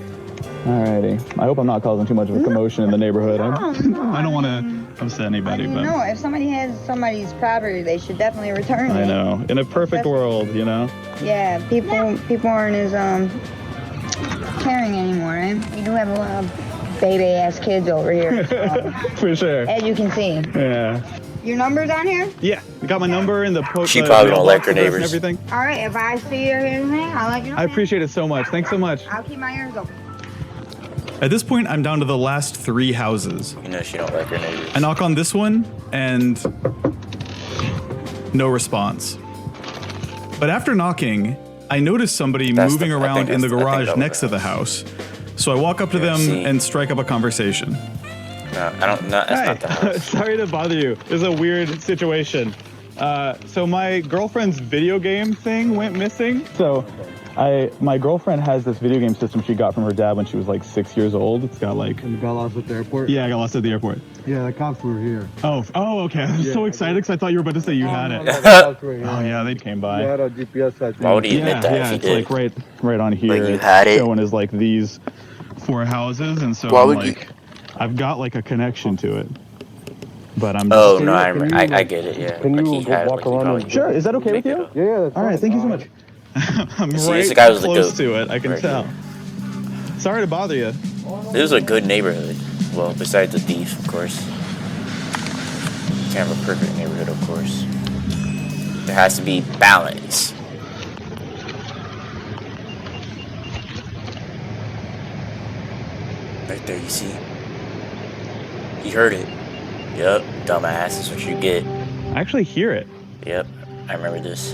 Alrighty. I hope I'm not causing too much of a commotion in the neighborhood. I don't want to upset anybody, but No, if somebody has somebody's property, they should definitely return it. I know. In a perfect world, you know. Yeah, people aren't as caring anymore, eh? We do have a lot of baby ass kids over here. For sure. As you can see. Yeah. Your number's on here? Yeah. You got my number and the post. She probably don't like her neighbors. Everything. All right, if I see you or anything, I'll let you know. I appreciate it so much. Thanks so much. I'll keep my ears open. At this point, I'm down to the last 3 houses. You know she don't like her neighbors. I knock on this one, and no response. But after knocking, I notice somebody moving around in the garage next to the house. So I walk up to them and strike up a conversation. No, I don't. No, that's not the house. Sorry to bother you. This is a weird situation. So my girlfriend's video game thing went missing. So my girlfriend has this video game system she got from her dad when she was like 6 years old. It's got like... You got lost at the airport? Yeah, I got lost at the airport. Yeah, the cops were here. Oh, okay. I was so excited because I thought you were about to say you had it. No, the cops were here. Oh yeah, they came by. You had a GPS, I think. Why would he admit that if Yeah, he it's did? like right on here. Like you had it? Showing as like these 4 houses, and so Why I'm would like, I've got like a connection to it. But I'm. Oh just, no, I get it. Yeah. Can like you he had it, walk like he around probably and... Sure. Is that okay with you? Yeah, that's All right. Thank you so much. I'm See, right this guy was the close goat. to it. I can Right tell. Sorry to bother you. It was a good neighborhood. Well, besides the thief, of course. Can't have a perfect neighborhood, of course. There has to be balance. Right there, you see? He heard it. Yup, dumbass. That's what you get. I actually hear it. Yep, I remember this.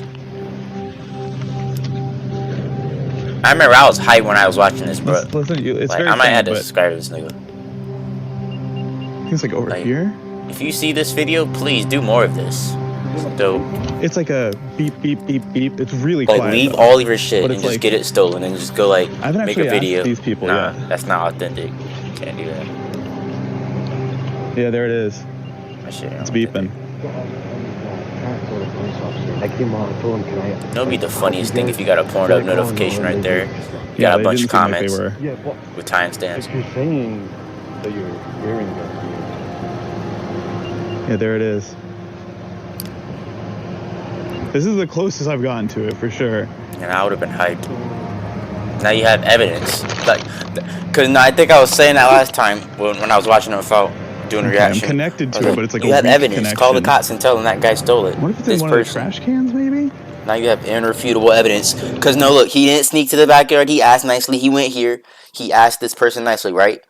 I remember I was hyped when I was watching this, bro. Listen, it's Like, very I might funny, have to but subscribe to this nigga. it's like over Like, here. If you see this video, please do more of this. It's dope. It's like a beep, beep, beep, beep. It's really Like, quiet. leave though. all of your shit But and it's just like- get it stolen and just go, like, I haven't make actually a video. asked these people Nah, yet. that's not authentic. Can't do that. Yeah, there it is. That shit ain't It's beeping. I came on and told him, can I... That'll be the funniest thing if you got a porn up notification right there. You got a they bunch of didn't seem like they comments were. Yeah, well, with timestamps. if you're saying that you're hearing that, Yeah, there it is. This is the closest I've gotten to it, for sure. And I would have been hyped. Now you have evidence. Like, because I think I was saying that last time when I was watching it without doing a Okay, reaction. I'm connected I to was it, but it's like you a have weak evidence. Call the connection. cops and tell them that guy stole it. What if it's This in one of the person. trash cans, maybe? Now you have irrefutable evidence. Because no, look, he didn't sneak to the backyard. He asked nicely. He went here. He asked this person nicely, right?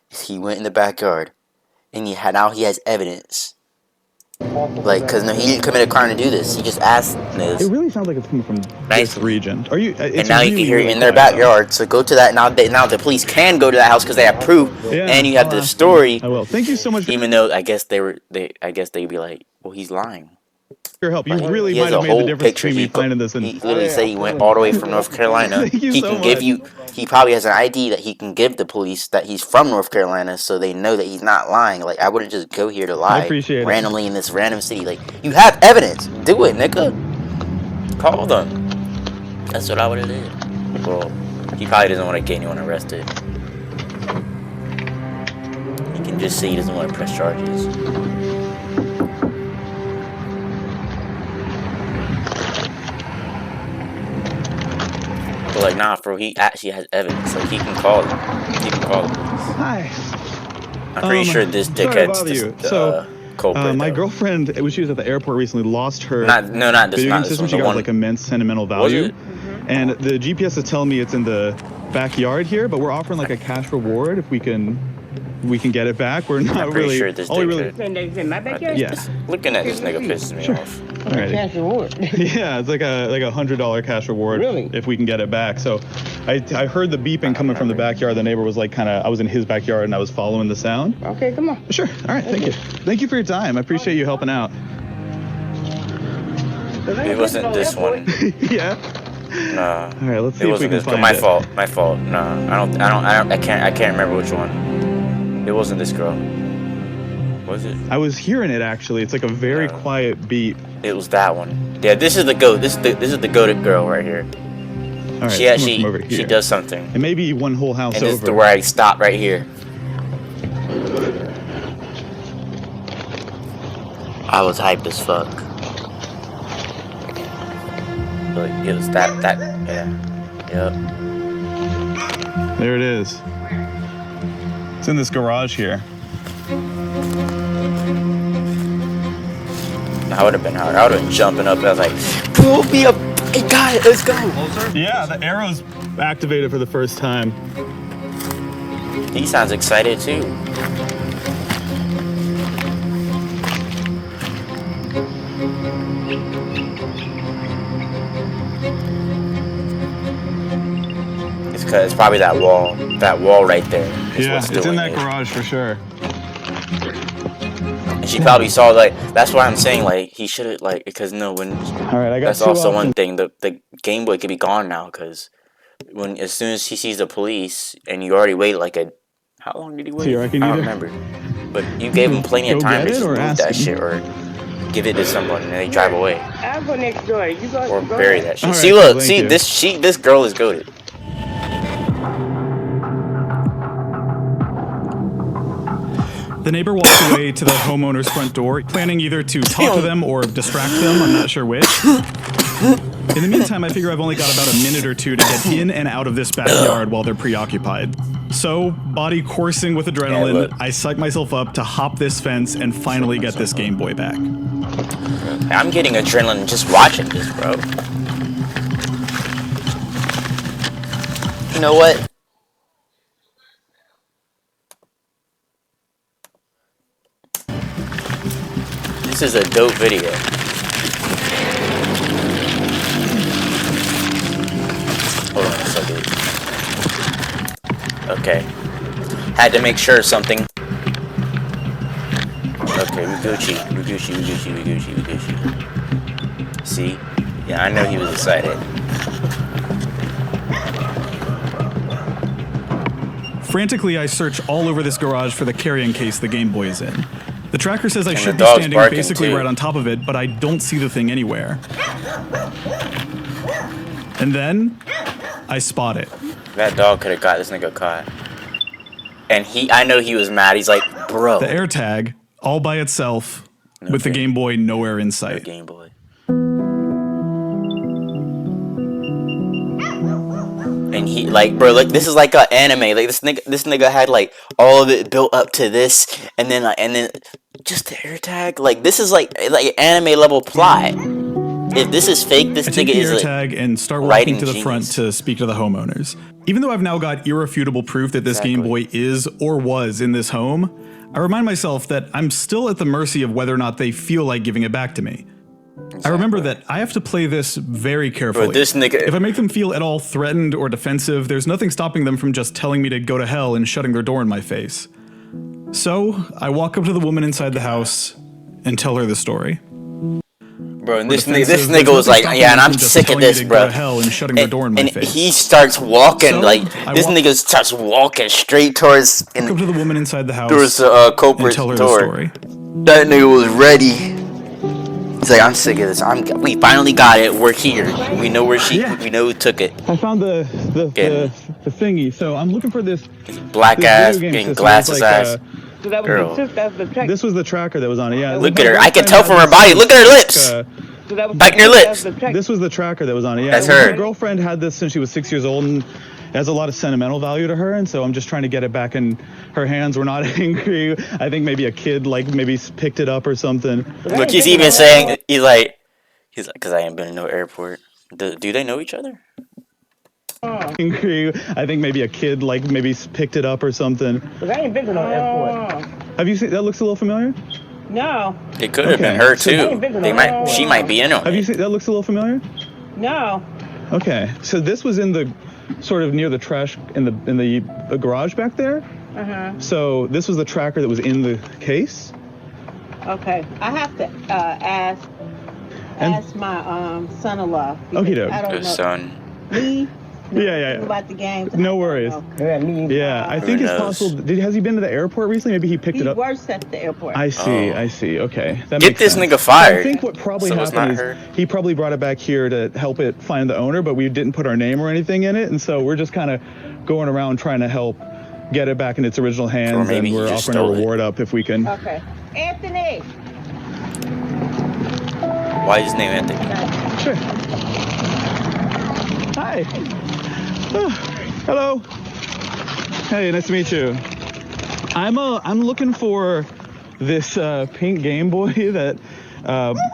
He went in the backyard. And now he has evidence. Like, because no, he didn't commit a crime to do this. He just asked this. It really sounds like it's coming from this region. Are you? And now you can hear it in their backyard. So go to that. Now the police can go to that house because they have proof. Yeah, and you have the story. I will. Thank you so much. Even though I guess they'd be like, well, he's lying. your help. You really He might has have a made the whole difference picture. between me finding this. And He literally said he went all the way from North Carolina. Thank you He so can give much. you. He probably has an ID that he can give the police that he's from North Carolina, so they know that he's not lying. Like I wouldn't just go here to lie appreciate it. randomly in this random city. Like you have evidence. Do it, nigga. Call them. That's what I would have did. Well, he probably doesn't want to get anyone arrested. He can just say he doesn't want to press charges. But like, nah, bro, he actually has evidence. Like, he can call them. He can call them. Hi. I'm pretty sure this sorry to dickhead's bother you. the culprit. My though. girlfriend, when she was at the airport recently, lost her not this, video not game this system. one. She The got one, like immense sentimental value. Was it? And the GPS is telling me it's in the backyard here, but we're offering like a cash reward if we can get it back. We're not I'm pretty really. sure this dickhead. In my backyard? Yeah. Looking at this nigga pisses me off. Alrighty. Cash reward. Yeah, it's like a $100 cash reward if we can get it back. So I heard the beeping coming from the backyard. The neighbor was like I was in his backyard and I was following the sound. Okay, come on. Sure. All right, thank you. Thank you for your time. I appreciate you helping out. It wasn't this one. Yeah. Nah. All right, let's see if we can find my it. fault. My fault. Nah. I can't remember which one. It wasn't this girl. Was it? I was hearing it actually. It's like a very quiet beat. It was that one. Yeah, this is the goat. This is the goated girl right here. All right, She actually she does something. It may be one whole house And over. this is where I stopped right here. I was hyped as fuck. But it was that yeah. There it is. It's in this garage here. I would have been hard. I would have been jumping up. I was like, pull me up. Hey, got it. Let's go. Yeah, the arrow's activated for the first time. He sounds excited too. It's probably that wall right there. Yeah, it's in that garage for sure. And she probably saw like that's why I'm saying like he should have like because no when. All right, I got. That's also one thing. The Game Boy could be gone now because as soon as he sees the police and you already waited like how long did he wait? Here, I don't remember. But you gave him plenty of time to just move that shit or give it to someone and they drive away. I'll go next door. You go. Or bury that shit. All See, right, look, cool, see thank this girl is goated. The neighbor walks away to the homeowner's front door, planning either to talk to them or distract them. I'm not sure which. In the meantime, I figure I've only got about a minute or two to get in and out of this backyard while they're preoccupied. So, body coursing with adrenaline, I psych myself up to hop this fence and finally get this Game Boy back. I'm getting adrenaline just watching this, bro. You know what? This is a dope video. Hold on a second. Okay. Had to make sure of something. Okay, we Gucci. See? Yeah, I know he was excited. Frantically, I search all over this garage for the carrying case the Game Boy is in. The tracker says I And should the be dog's standing barking basically too. right on top of it, but I don't see the thing anywhere. And then, I spot it. That dog could have got this nigga caught. And I know he was mad. He's like, bro. The AirTag, all by itself, with the Game Boy nowhere in sight. Game Boy. And he like, bro, like this is like an anime. Like this nigga had like all of it built up to this, and then just the AirTag. Like this is like anime level plot. If this is fake, this I take nigga the is AirTag and start walking to the front to speak to the homeowners. Even though I've now got irrefutable proof that this Game Boy is or was in this home, I remind myself that I'm still at the mercy of whether or not they feel like giving it back to me. I remember that I have to play this very carefully. Bro, this nigga. If I make them feel at all threatened or defensive, there's nothing stopping them from just telling me to go to hell and shutting their door in my face. So, I walk up to the woman inside the house and tell her the story. Bro, and this nigga was like, yeah, and I'm sick of this, bro. And shutting the door in my face. He starts walking this nigga starts walking straight towards. Walk up to the woman inside the house. Towards the culprit's door. That nigga was ready. He's like, I'm sick of this. We finally got it. We're here. We know where we know who took it. I found the thingy. So I'm looking for this black ass and glasses ass. So that was girl. That's the track. This was the tracker that was on it. Yeah. Look at her. I can tell from her body. Look at her lips. Biting her lips. This was the tracker that was on it. Yeah. That's her. My girlfriend had this since she was 6 years old, and it has a lot of sentimental value to her. And so I'm just trying to get it back in her hands. We're not angry. I think maybe a kid maybe picked it up or something. Look, he's even saying he's like, because I ain't been in no airport. Do they know each other? Angry. I think maybe a kid maybe picked it up or something. I ain't been to no airport. Have you seen? That looks a little familiar. No. It could have been her too. She might be in on it. Have you seen? That looks a little familiar. No. Okay, so this was in the sort of near the trash in the garage back there. So this was the tracker that was in the case. Okay, I have to ask my son-in-law. Okay, doke. I don't His know. son. Me. Yeah. About the game. No worries. Yeah, I think it's possible. Has he been to the airport recently? Maybe he picked it up. He works at the airport. I see. Okay. That Get makes this sense. nigga fired. I think what probably happened is he probably brought it back here to help it find the owner, but we didn't put our name or anything in it, and so we're just kind of going around trying to help get it back in its original hands, and we're offering a reward up if we can. Okay. Anthony. Why is his name Anthony? Sure. Hi. Oh, hello. Hey, nice to meet you. I'm looking for this pink Game Boy that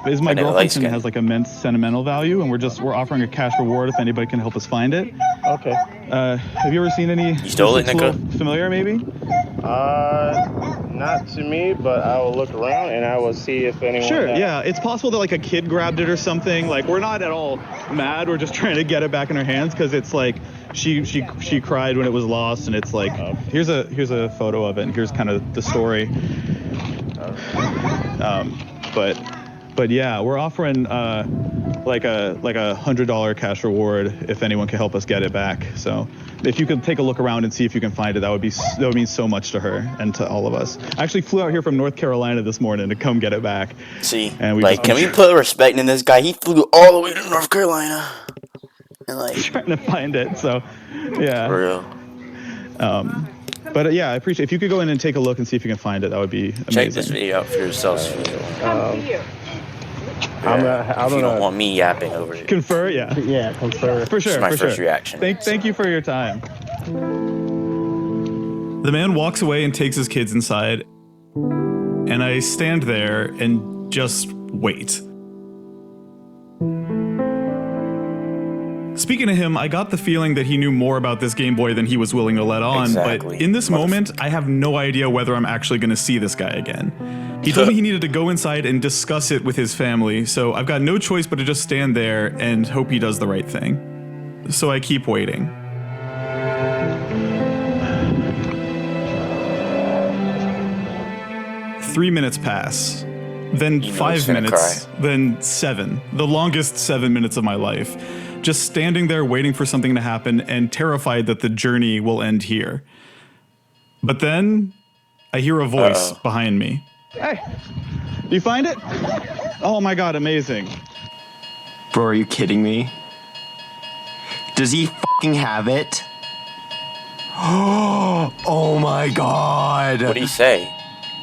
is my girlfriend's and has immense sentimental value, and we're offering a cash reward if anybody can help us find it. Okay. Have you ever seen any? You stole it, Nico? Familiar, maybe? Not to me, but I will look around and I will see if anyone. Sure. Yeah, it's possible that a kid grabbed it or something. We're not at all mad. We're just trying to get it back in her hands because it's she cried when it was lost, and it's here's a photo of it, and here's kind of the story. But yeah, we're offering like a $100 cash reward if anyone can help us get it back. So if you could take a look around and see if you can find it, that would mean so much to her and to all of us. I actually flew out here from North Carolina this morning to come get it back. See, and can we put respect in this guy? He flew all the way to North Carolina and trying to find it. So yeah. For real. But yeah, I appreciate if you could go in and take a look and see if you can find it. That would be amazing. Check this video out for yourselves. You don't want me yapping over it. Confer, yeah. Yeah, confer. For sure. It's my for first sure. reaction. Thank you for your time. The man walks away and takes his kids inside, and I stand there and just wait. Speaking of him, I got the feeling that he knew more about this Game Boy than he was willing to let on, but in this moment, I have no idea whether I'm actually going to see this guy again. He told me he needed to go inside and discuss it with his family, so I've got no choice but to just stand there and hope he does the right thing. So I keep waiting. Three minutes pass. Then 5 minutes, then 7. The longest 7 minutes of my life. Just standing there waiting for something to happen and terrified that the journey will end here. But then I hear a voice behind me. Hey, you find it? Oh my God, amazing. Bro, are you kidding me? Does he fucking have it? Oh my God. What did he say?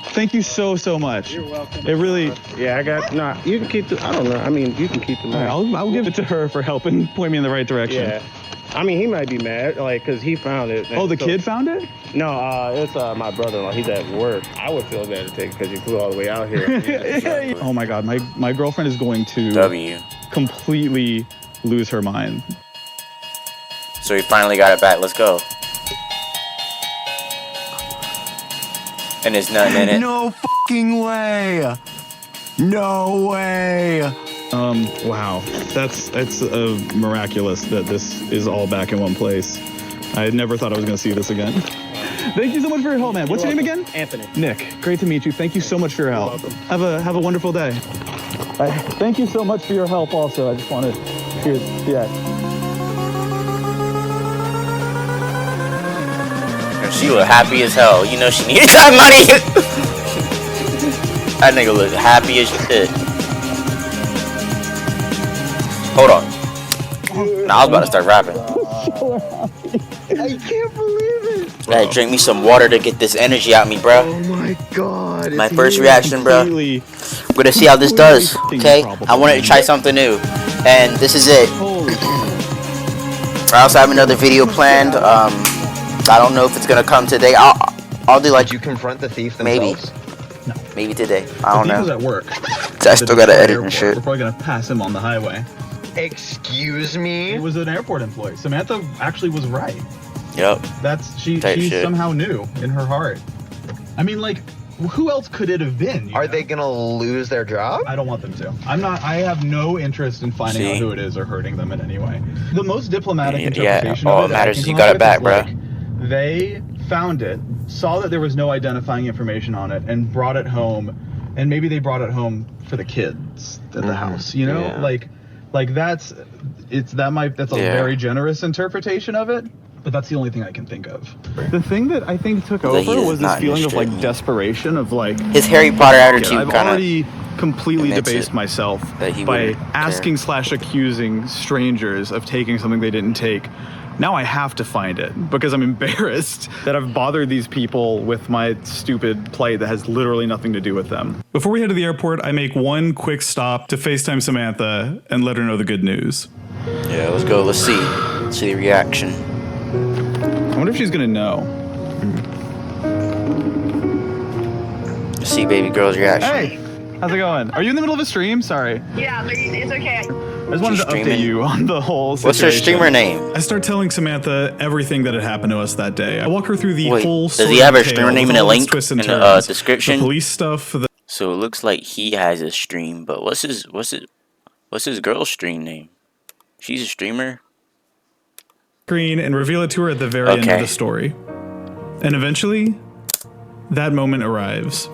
Thank you so much. You're welcome. It really... Yeah, you can keep I don't know. I mean, you can keep the money. Right, I'll give it to her for helping point me in the right direction. Yeah. I mean, he might be mad, because he found it. Oh, the kid found it? No, it's my brother-in-law. He's at work. I would feel bad to take it because he flew all the way out here. Oh my God, my girlfriend is going to completely lose her mind. So he finally got it back. Let's go. And there's nothing in it. No fucking way. No way. Wow. It's miraculous that this is all back in one place. I never thought I was going to see this again. Thank you so much for your help, man. What's your name again? Anthony. Nick. Great to meet you. Thank you so much for your help. You're welcome. Have a wonderful day. Thank you so much for your help also. I just want to, here's, yeah. She was happy as hell. You know she needed that money. That nigga look happy as shit. Hold on. Nah, I was about to start rapping. I can't believe it. I gotta drink me some water to get this energy out me, bro. Oh my god. My first reaction, bro. We're gonna see how this does. Okay? I wanted to try something new, and this is it. I also have another video planned. I don't know if it's gonna come today. I'll do like. Did you confront the thief themselves? Maybe. No. Maybe today. I don't know. He was at work. I still gotta edit and shit. We're probably gonna pass him on the highway. Excuse me? It was an airport employee. Samantha actually was right. Yep. She somehow knew in her heart. I mean, like, who else could it have been? Are they gonna lose their job? I don't want them to. I have no interest in finding out who it is or hurting them in any way. The most diplomatic interpretation all of it it matters is you got it back, bro. They found it, saw that there was no identifying information on it, and brought it home. And maybe they brought it home for the kids at the house. You know, like that's a very generous interpretation of it. But that's the only thing I can think of. The thing that I think took over was this feeling of like desperation of like his Harry Potter attitude. I've already completely debased myself by asking / accusing strangers of taking something they didn't take. Now I have to find it because I'm embarrassed that I've bothered these people with my stupid plight that has literally nothing to do with them. Before we head to the airport, I make one quick stop to FaceTime Samantha and let her know the good news. Yeah, let's go. Let's see. Let's see the reaction. I wonder if she's gonna know. Let's see baby girl's reaction. Hey, how's it going? Are you in the middle of a stream? Sorry. Yeah, but it's okay. I just wanted to update you on the whole situation. What's her streamer name? I start telling Samantha everything that had happened to us that day. I walk her through the whole story. Does he have her streamer name in a link in the description? The police stuff. So it looks like he has a stream, but what's his girl's stream name? She's a streamer. Screen and reveal it to her at the very end of the story. And eventually, that moment arrives.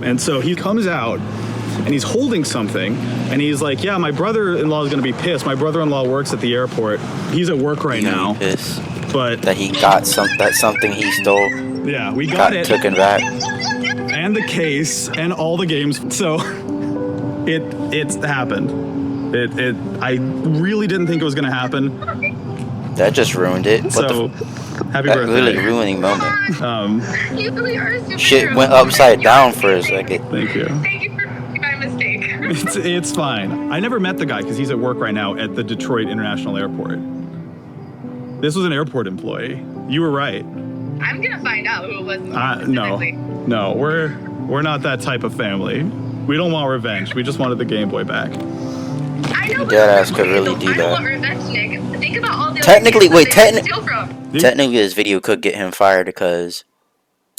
And so he comes out and he's holding something and he's like, yeah, my brother-in-law is going to be pissed. My brother-in-law works at the airport. He's at work right now. Pissed. But that he got something he stole. Yeah, we got it. Taken back. And the case and all the games. So it happened. I really didn't think it was going to happen. That just ruined it. So, happy birthday. Really ruining moment. You really are a superhero. Shit went upside down for a second. Thank you. Thank you for my mistake. It's fine. I never met the guy because he's at work right now at the Detroit International Airport. This was an airport employee. You were right. I'm gonna find out who it was. No, we're not that type of family. We don't want revenge. We just wanted the Game Boy back. I know. Deadass could really do I don't want that. revenge, Nick. Think about all the Technically, technically, this video could get him fired because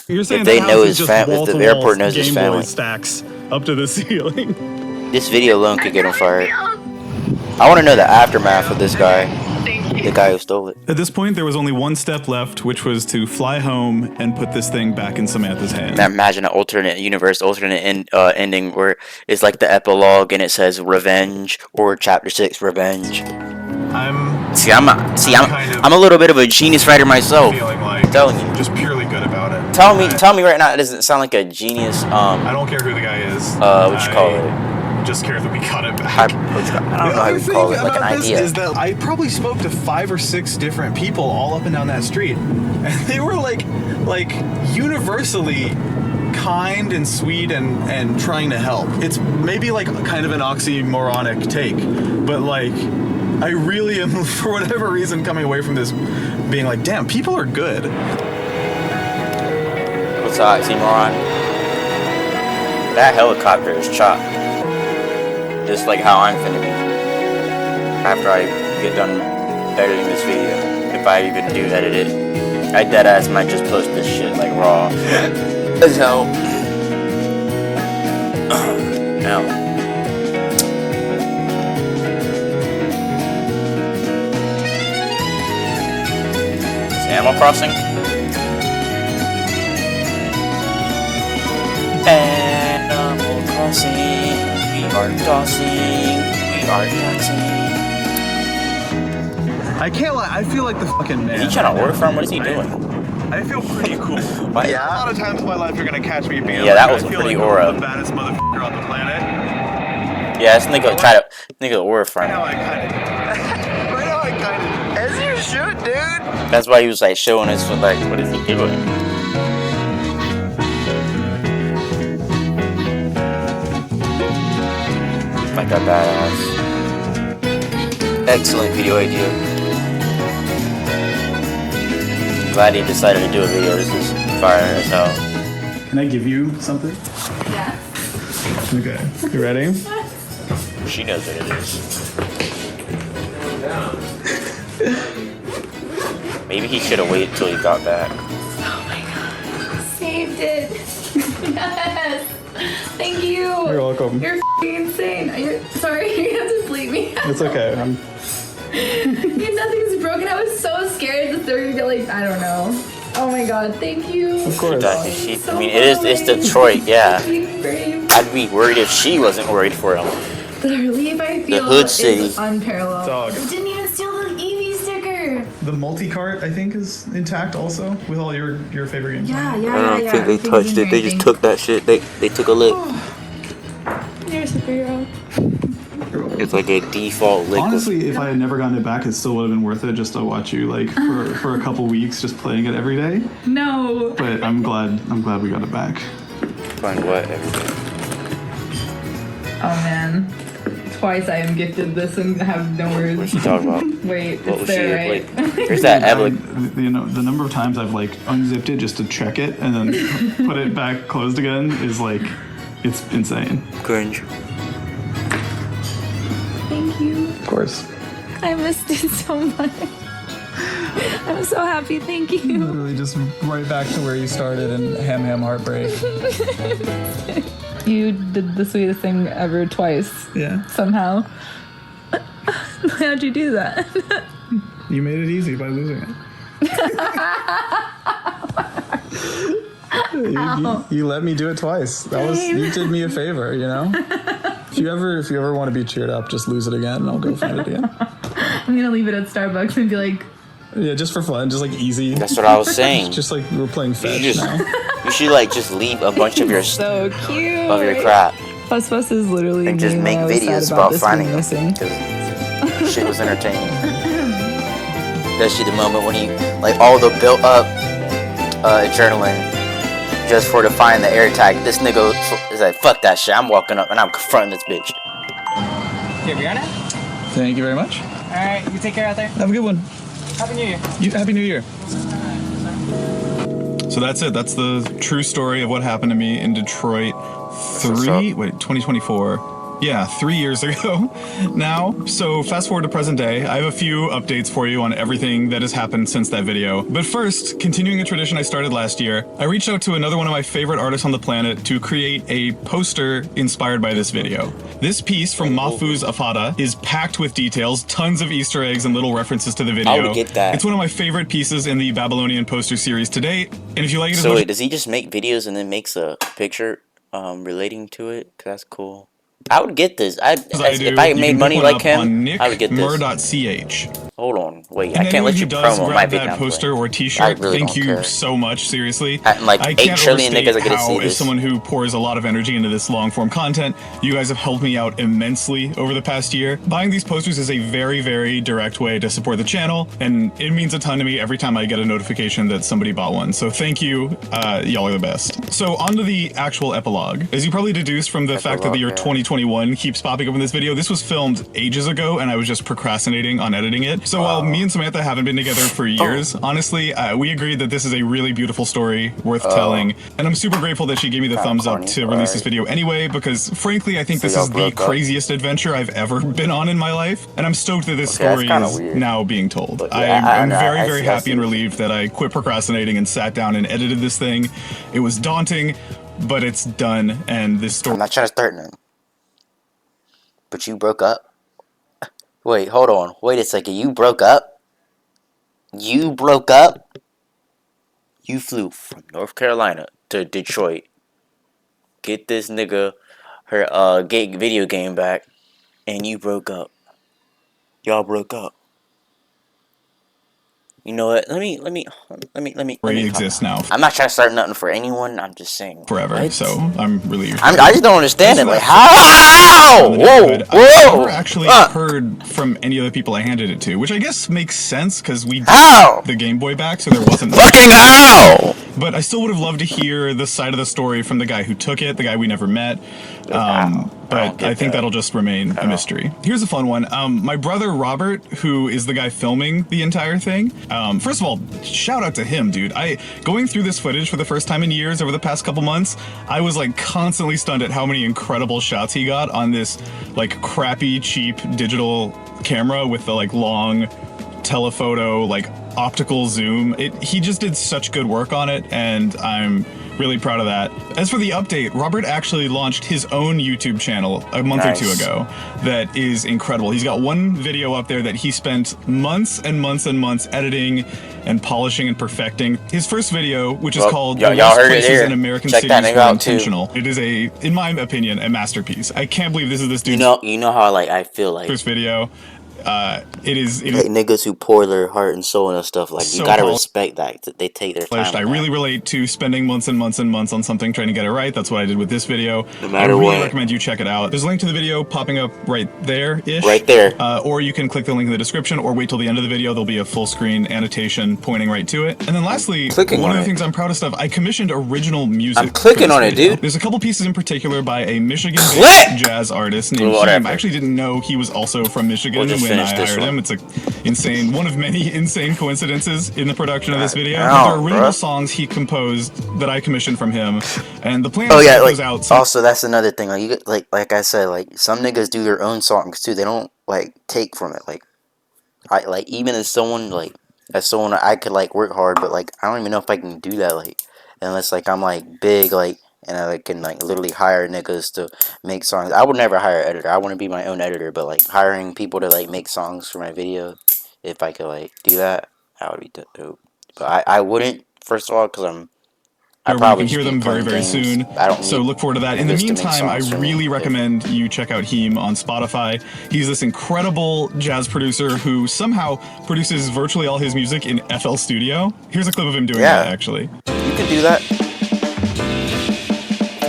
You're saying if they know his if the airport knows his family, stacks up to the ceiling. This video alone could get him fired. I want to know the aftermath of this guy, the guy who stole it. At this point, there was only one step left, which was to fly home and put this thing back in Samantha's hand. Now imagine an alternate ending where it's like the epilogue and it says revenge or chapter 6 revenge. I'm a little bit of a genius writer myself. Like I'm telling you. Just purely good about it. Tell me right now, it doesn't sound like a genius. I don't care who the guy is. What you call it? Just care that we got it back. I don't know how you call it, like an idea. Is that I probably spoke to 5 or 6 different people all up and down that street, and they were like universally kind and sweet and trying to help. It's maybe like kind of an oxymoronic take, but like I really am, for whatever reason, coming away from this being like, damn, people are good. What's the oxymoron? That helicopter is chopped. Just like how I'm finna be. After I get done editing this video. If I even do edit it. I deadass might just post this shit like raw. So now. Is Animal Crossing? Animal Crossing. We are tossing. We are dancing. I can't lie, I feel like the fucking man. Is he trying to order from? What is he doing? I feel pretty cool. Yeah. A lot of times in my life you're gonna catch me being that was a pretty aura. the baddest motherfucker on the planet. Yeah, this nigga nigga order from. Right now I kinda. As you should, dude. That's why he was like showing us like, what is he doing? Like a badass. Excellent video idea. Glad he decided to do a video. This is fire as hell. Can I give you something? Yeah. Okay. You ready? She knows what it is. Maybe he should have waited till he got back. Oh my god. Saved it. Yes. Thank you. You're welcome. You're insane. Sorry, you're gonna have to bleep me. It's okay. Nothing's broken. I was so scared that they're gonna get like, I don't know. Oh my god, thank you. Of course. I mean, it's Detroit, yeah. I'd be worried if she wasn't worried for him. The relief I feel hood is city. unparalleled. Dog. I didn't even steal the Eevee sticker. The multi-cart, I think, is intact also with all your favorite games. Yeah. I don't think they touched it. They just took that shit. They took a lick. You're a superhero. It's like a default lick. Honestly, if I had never gotten it back, it still would have been worth it just to watch you like for a couple weeks just playing it every day. No. But I'm glad we got it back. Playing what every day? Oh man. Twice I am gifted this and have no words. What's she talking about? Wait, What it's was there, she right? like? Here's that Evelyn. You know, the number of times I've like unzipped it just to check it and then put it back closed again is like, it's insane. Cringe. Thank you. Of course. I missed it so much. I'm so happy. Thank you. Literally just right back to where you started in Ham Heartbreak. You did the sweetest thing ever twice. Yeah. Somehow. How'd you do that? You made it easy by losing it. You let me do it twice. You did me a favor, you know? If you ever want to be cheered up, just lose it again and I'll go find it again. I'm gonna leave it at Starbucks and be like, yeah, just for fun, just like easy. That's what I was saying. Just like we're playing fetch now. You should like just leave a bunch of your so cute of your crap Fuss is literally and just me make when I was videos sad about this finding being them. missing. Shit was entertaining. Especially the moment when he like all the built up adrenaline just for to find the air tag. This nigga is like, fuck that shit. I'm walking up and I'm confronting this bitch. Here we are now. Thank you very much. All right, you take care out there. Have a good one. Happy New Year. Happy New Year. So that's it. That's the true story of what happened to me in Detroit 2024. Yeah, 3 years ago now. So fast forward to present day. I have a few updates for you on everything that has happened since that video. But first, continuing a tradition I started last year, I reached out to another one of my favorite artists on the planet to create a poster inspired by this video. This piece from Mahfouz Afada is packed with details, tons of Easter eggs and little references to the video. I would get that. It's one of my favorite pieces in the Babylonian poster series to date. And if you like it as So much— wait, does he just make videos and then makes a picture relating to it? 'Cause that's cool. I would get this. If I made money like him, I would get this. Nickmur.ch. Hold on, wait. And I can't let you promo my grab video. that poster or T-shirt. really Thank don't you care. so much. Seriously, Like I 8 can't trillion overstate niggas are gonna how, see as this. someone who pours a lot of energy into this long-form content, you guys have helped me out immensely over the past year. Buying these posters is a very, very direct way to support the channel, and it means a ton to me every time I get a notification that somebody bought one. So thank you. Y'all are the best. So on to the actual epilogue. As you probably deduced from the fact that the year 2021 keeps popping up in this video, this was filmed ages ago, and I was just procrastinating on editing it. So while me and Samantha haven't been together for years, honestly, we agreed that this is a really beautiful story worth telling, and I'm super grateful that she gave me the thumbs up to release this video anyway, because frankly, I think this is the craziest adventure I've ever been on in my life, and I'm stoked that this story is now being told. I'm very, very happy and relieved that I quit procrastinating and sat down and edited this thing. It was daunting, but it's done, and this story— I'm not trying to start nothing. But you broke up? Wait, hold on. Wait a second. You broke up? You broke up? You flew from North Carolina to Detroit. Get this nigga her video game back, and you broke up. Y'all broke up. You know what? Let me. Exists now I'm not trying to start nothing for anyone. I'm just saying. forever. What? So I'm really. I just don't understand it. Like how? Whoa! I never actually heard from any other people I handed it to, which I guess makes sense because we got the Game Boy back, so there wasn't fucking how. But I still would have loved to hear the side of the story from the guy who took it, the guy we never met. But I think that'll just remain a mystery. Here's a fun one. My brother Robert, who is the guy filming the entire thing. First of all, shout out to him, dude. Going through this footage for the first time in years over the past couple months, I was like constantly stunned at how many incredible shots he got on this like crappy, cheap digital camera with the like long telephoto, like optical zoom. He just did such good work on it, and I'm really proud of that. As for the update, Robert actually launched his own YouTube channel a month or two ago that is incredible. He's got one video up there that he spent months and months and months editing and polishing and perfecting. His first video, which is called y'all heard it here. in American Check Cities that Were nigga out too. Intentional. It is in my opinion, a masterpiece. I can't believe this is this dude's You know how like I feel like first video. It is like niggas who pour their heart and soul into stuff. Like you gotta respect that they take their time. I really relate to spending months and months and months on something trying to get it right. That's what I did with this video. No matter I really what. recommend you check it out. There's a link to the video popping up right there-ish. Right there. Or you can click the link in the description or wait till the end of the video. There'll be a full screen annotation pointing right to it. And then lastly, one of the things I'm proudest of, I commissioned original music. I'm clicking on it, dude. There's a couple pieces in particular by a Michigan-based jazz artist named Heem. I actually didn't know he was also from Michigan when I hired him. It's one of many insane coincidences in the production of this video. There are original songs he composed that I commissioned from him, and the plan goes out. Also, that's another thing. Like you like I said, like some niggas do their own songs too. They don't like take from it. Like I like even as someone I could like work hard, but like I don't even know if I can do that. Like unless like I'm like big like. And I can like literally hire niggas to make songs. I would never hire an editor. I want to be my own editor, but like hiring people to like make songs for my video, if I could like do that, that would be dope. But I wouldn't, first of all, because I probably hear them very, very soon. So look forward to that. In the meantime, I really recommend you check out Heem on Spotify. He's this incredible jazz producer who somehow produces virtually all his music in FL Studio. Here's a clip of him doing that, actually. You can do that.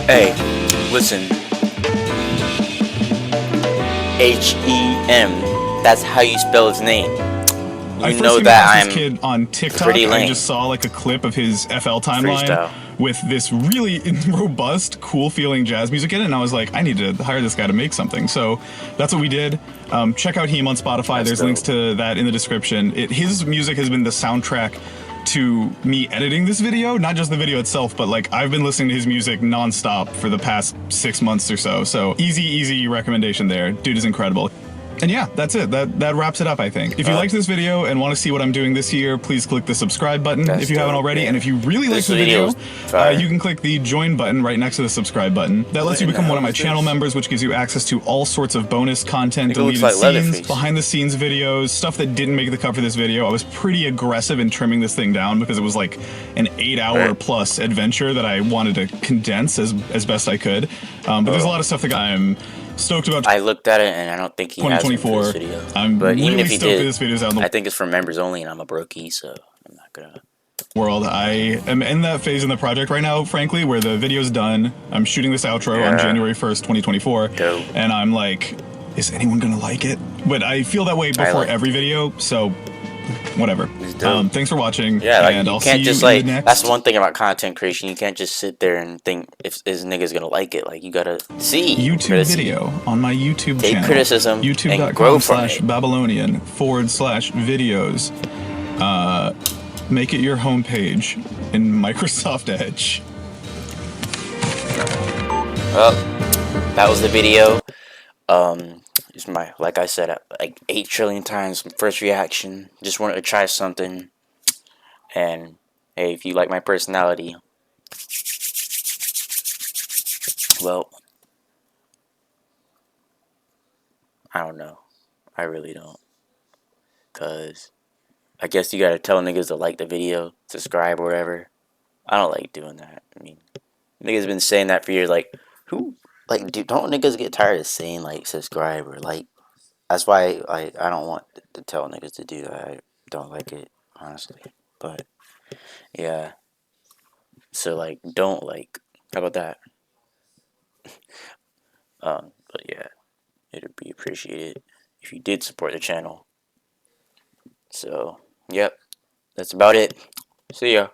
Hey, listen. H-E-M. That's how you spell his name. I first came across this kid on TikTok. I just saw like a clip of his FL timeline with this really robust, cool-feeling jazz music in it, and I was like, I need to hire this guy to make something. So that's what we did. Check out Heem on Spotify. There's links to that in the description. His music has been the soundtrack to me editing this video, not just the video itself, but like I've been listening to his music nonstop for the past 6 months or so. So easy recommendation there. Dude is incredible. And yeah, that's it. That wraps it up, I think. If you liked this video and want to see what I'm doing this year, please click the subscribe button if you haven't already. And if you really like the video, you can click the join button right next to the subscribe button. That lets you become one of my channel members, which gives you access to all sorts of bonus content, deleted scenes, behind the scenes videos, stuff that didn't make the cut for this video. I was pretty aggressive in trimming this thing down because it was like an 8-hour plus adventure that I wanted to condense as best I could. But there's a lot of stuff that I'm stoked about. I looked at it and I don't think he has one for this video. But even if he did, I think it's for members only, and I'm a brokey, so I'm not gonna. World, I am in that phase in the project right now, frankly, where the video's done. I'm shooting this outro on January 1st, 2024, and I'm like, is anyone gonna like it? But I feel that way before every video, so whatever. Thanks for watching. Yeah, like, and you I'll can't see just you like. in the next. That's one thing about content creation. You can't just sit there and think if this nigga's gonna like it. Like you gotta see YouTube video on my YouTube Take channel. criticism. YouTube.com/Babylonian/videos. Make it your homepage in Microsoft Edge. Well, that was the video. It's my, like I said, like 8 trillion times first reaction. Just wanted to try something. And hey, if you like my personality, well, I don't know. I really don't. Cause I guess you gotta tell niggas to like the video, subscribe or whatever. I don't like doing that. I mean, niggas been saying that for years. Like, who like, dude, don't niggas get tired of saying like subscribe or like? That's why I don't want to tell niggas to do that. I don't like it, honestly. But yeah, so like, don't like. How about that? But yeah, it'd be appreciated if you did support the channel. So, yep, that's about it. See ya.